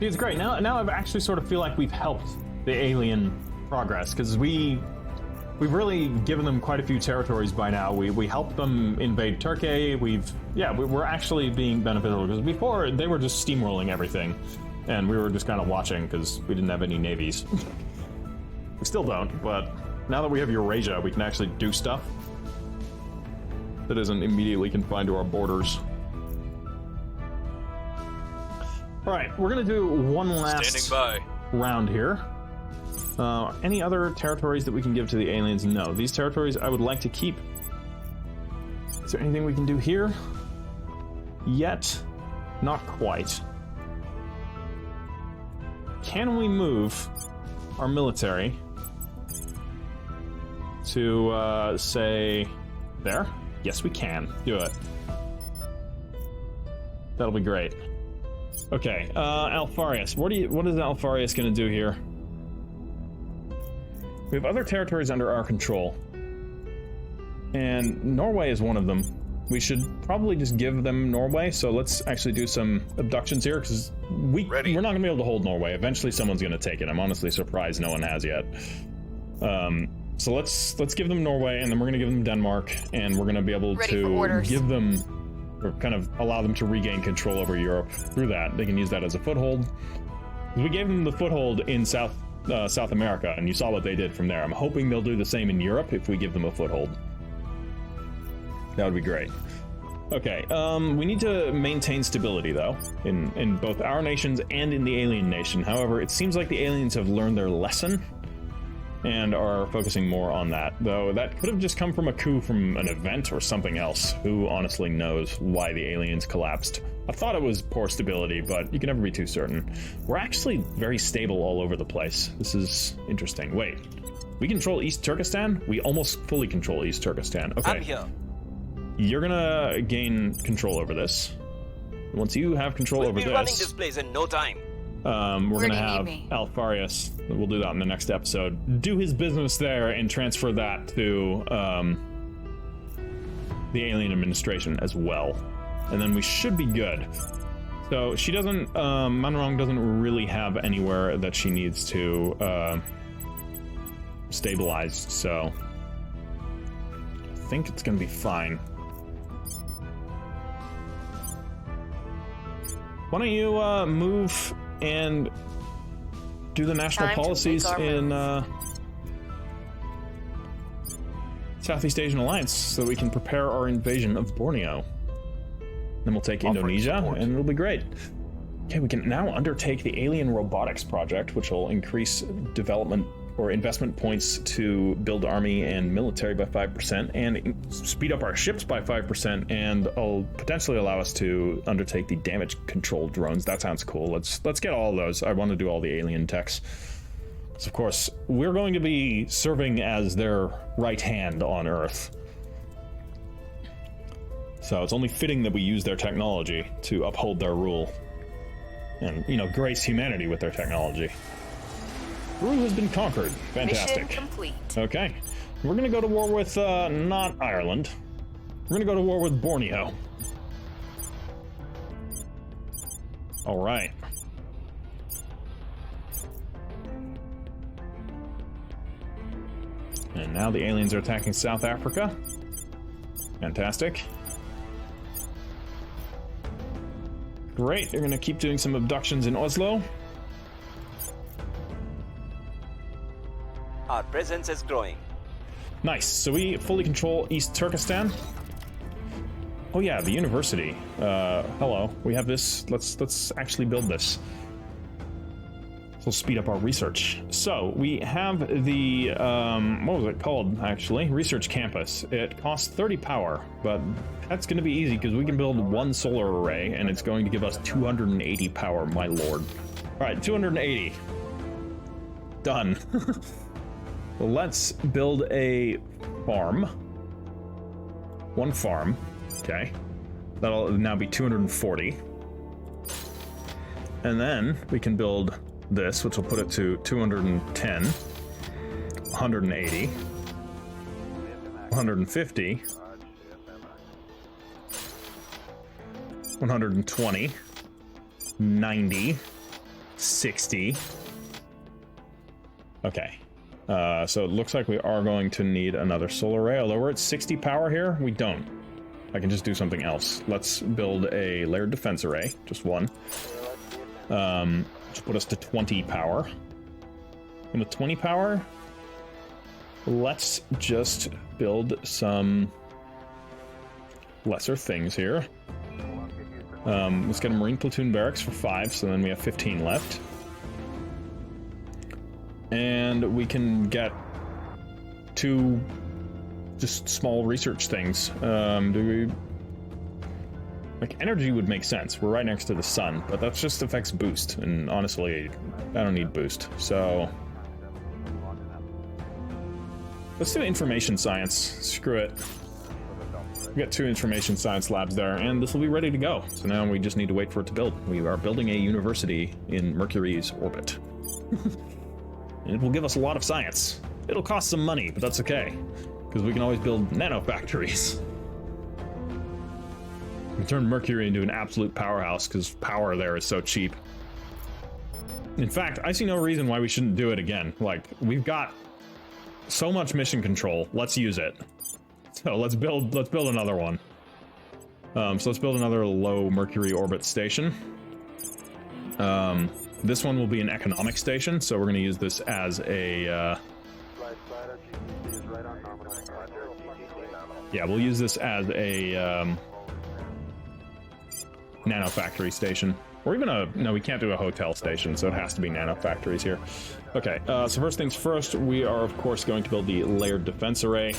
It's great. Now I actually sort of feel like we've helped the alien progress, because we've really given them quite a few territories by now. We helped them invade Turkey. We're actually being beneficial, because before they were just steamrolling everything, and we were just kind of watching because we didn't have any navies. We still don't, but now that we have Eurasia, we can actually do stuff that isn't immediately confined to our borders. All right, we're gonna do one last round here. Any other territories that we can give to the aliens? No, these territories I would like to keep. Is there anything we can do here? Yet? Not quite. Can we move our military to, say, there? Yes, we can. Do it. That'll be great. Okay, Alfarius. What is Alfarius gonna do here? We have other territories under our control. And Norway is one of them. We should probably just give them Norway, so let's actually do some abductions here, because we're not gonna be able to hold Norway. Eventually someone's gonna take it. I'm honestly surprised no one has yet. So let's give them Norway, and then we're gonna give them Denmark, and we're gonna be able to give them, or kind of allow them to regain control over Europe through that. They can use that as a foothold. We gave them the foothold in South America, and you saw what they did from there. I'm hoping they'll do the same in Europe if we give them a foothold. That would be great. Okay, we need to maintain stability, though, in both our nations and in the alien nation. However, it seems like the aliens have learned their lesson and are focusing more on that, though that could have just come from a coup from an event or something else. Who honestly knows why the aliens collapsed? I thought it was poor stability, but you can never be too certain. We're actually very stable all over the place. This is interesting. Wait, we control East Turkestan? We almost fully control East Turkestan. Okay. I'm here. You're gonna gain control over this. Once you have control over We'll be running this place in no time. We're gonna have Alfarius, we'll do that in the next episode, do his business there and transfer that to the alien administration as well. And then we should be good. So she doesn't, Manrong doesn't really have anywhere that she needs to stabilize, so I think it's gonna be fine. Why don't you move and do the national policies in Southeast Asian Alliance so that we can prepare our invasion of Borneo. Then we'll take Indonesia, and it'll be great. Okay, we can now undertake the Alien Robotics Project, which will increase development or investment points to build army and military by 5%, and speed up our ships by 5%, and will potentially allow us to undertake the damage control drones. That sounds cool. Let's get all of those. I want to do all the alien techs. So of course, we're going to be serving as their right hand on Earth. So it's only fitting that we use their technology to uphold their rule. And, you know, grace humanity with their technology. Peru has been conquered. Fantastic. Mission complete. Okay. We're gonna go to war with, not Ireland. We're gonna go to war with Borneo. Alright. And now the aliens are attacking South Africa. Fantastic. Great, they're gonna keep doing some abductions in Oslo. Our presence is growing. Nice. So we fully control East Turkestan. Oh yeah, the university. Hello. We have this. Let's actually build this. This will speed up our research. So we have the what was it called actually? Research campus. It costs 30 power, but that's going to be easy because we can build one solar array, and it's going to give us 280 power. My lord. All right, 280. Done. Well, let's build a farm. One farm. Okay. That'll now be 240. And then we can build this, which will put it to 210, 180, 150, 120, 90, 60. Okay. So it looks like we are going to need another solar array, although we're at 60 power here. We don't. I can just do something else. Let's build a layered defense array, just one. To put us to 20 power. And with 20 power, let's just build some lesser things here. Let's get a Marine Platoon Barracks for 5, so then we have 15 left. And we can get 2 just small research things. Do we Like, energy would make sense. We're right next to the sun, but that just affects boost. And honestly, I don't need boost. So let's do information science. Screw it. We got 2 information science labs there, and this will be ready to go. So now we just need to wait for it to build. We are building a university in Mercury's orbit. And it will give us a lot of science. It'll cost some money, but that's okay, because we can always build nanofactories. We turn Mercury into an absolute powerhouse, because power there is so cheap. In fact, I see no reason why we shouldn't do it again. Like, we've got so much mission control. Let's use it. So let's build another one. So let's build another low Mercury orbit station. This one will be an economic station, so we're going to use this as a yeah, we'll use this as a nanofactory station. Or even a... No, we can't do a hotel station, so it has to be nanofactories here. Okay, so first things first, we are, of course, going to build the layered defense array,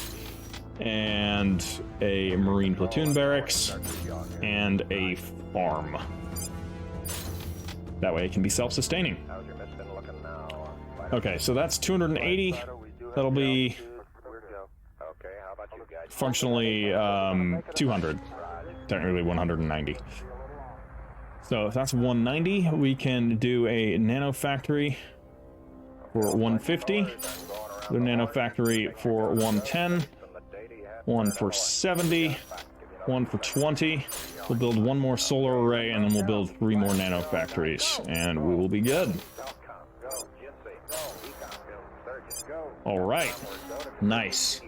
and a marine platoon barracks, and a farm. That way it can be self-sustaining. Okay, so that's 280. That'll be functionally 200. Technically 190. So if that's 190, we can do a nanofactory for 150, the nanofactory for 110, one for 70, one for 20. We'll build one more solar array, and then we'll build 3 more nanofactories, and we will be good. All right, nice.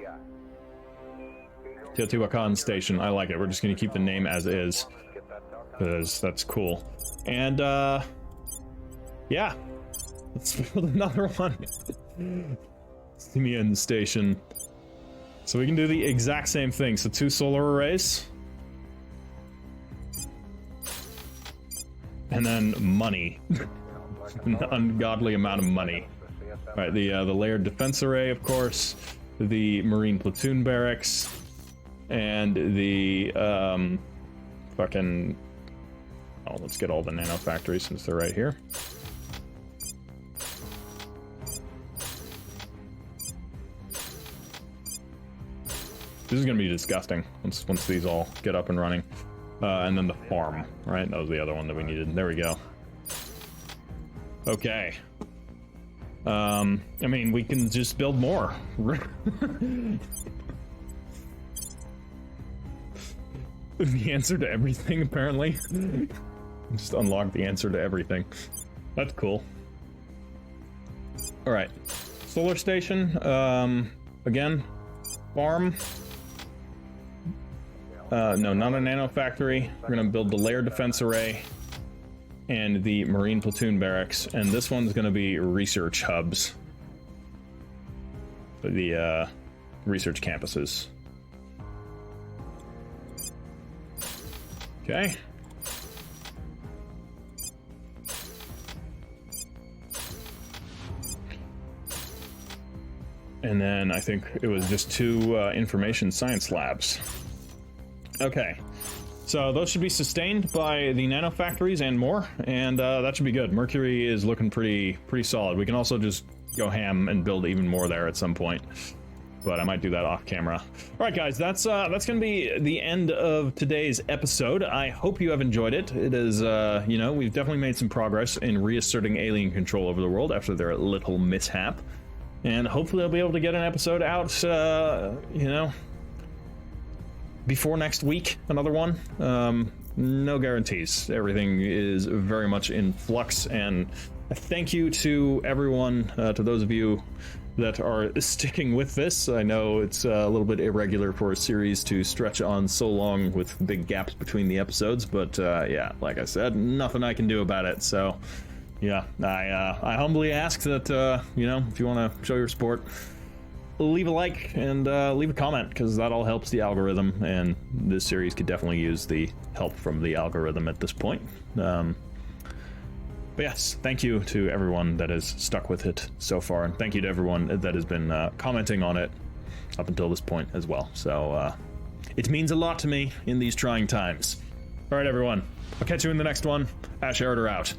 Teotihuacan Station, I like it. We're just going to keep the name as is, because that's cool. And yeah, let's build another one. Simian Station. So we can do the exact same thing. So 2 solar arrays. And then money. An ungodly amount of money. Alright, the layered defense array, of course. The marine platoon barracks. And the fucking... Oh, let's get all the nanofactories since they're right here. This is going to be disgusting once these all get up and running. And then the farm, right? That was the other one that we needed. There we go. Okay. I mean, we can just build more. The answer to everything, apparently. Just unlock the answer to everything. That's cool. Alright. Solar station. Again. Farm. No, not a nanofactory. We're gonna build the layered defense array and the marine platoon barracks, and this one's gonna be research hubs. For the research campuses. Okay. And then I think it was just 2 information science labs. Okay, so those should be sustained by the nanofactories and more, and that should be good. Mercury is looking pretty solid. We can also just go ham and build even more there at some point, but I might do that off camera. All right, guys, that's gonna be the end of today's episode. I hope you have enjoyed it. It is, you know, we've definitely made some progress in reasserting alien control over the world after their little mishap, and hopefully I'll be able to get an episode out, you know, before next week, another one. No guarantees. Everything is very much in flux, and thank you to everyone, to those of you that are sticking with this. I know it's a little bit irregular for a series to stretch on so long with big gaps between the episodes, but yeah, like I said, nothing I can do about it. So yeah, I humbly ask that, you know, if you want to show your support, leave a like and leave a comment, because that all helps the algorithm, and this series could definitely use the help from the algorithm at this point. But yes, thank you to everyone that has stuck with it so far, and thank you to everyone that has been commenting on it up until this point as well. So it means a lot to me in these trying times. All right, everyone. I'll catch you in the next one. Ash Erider out.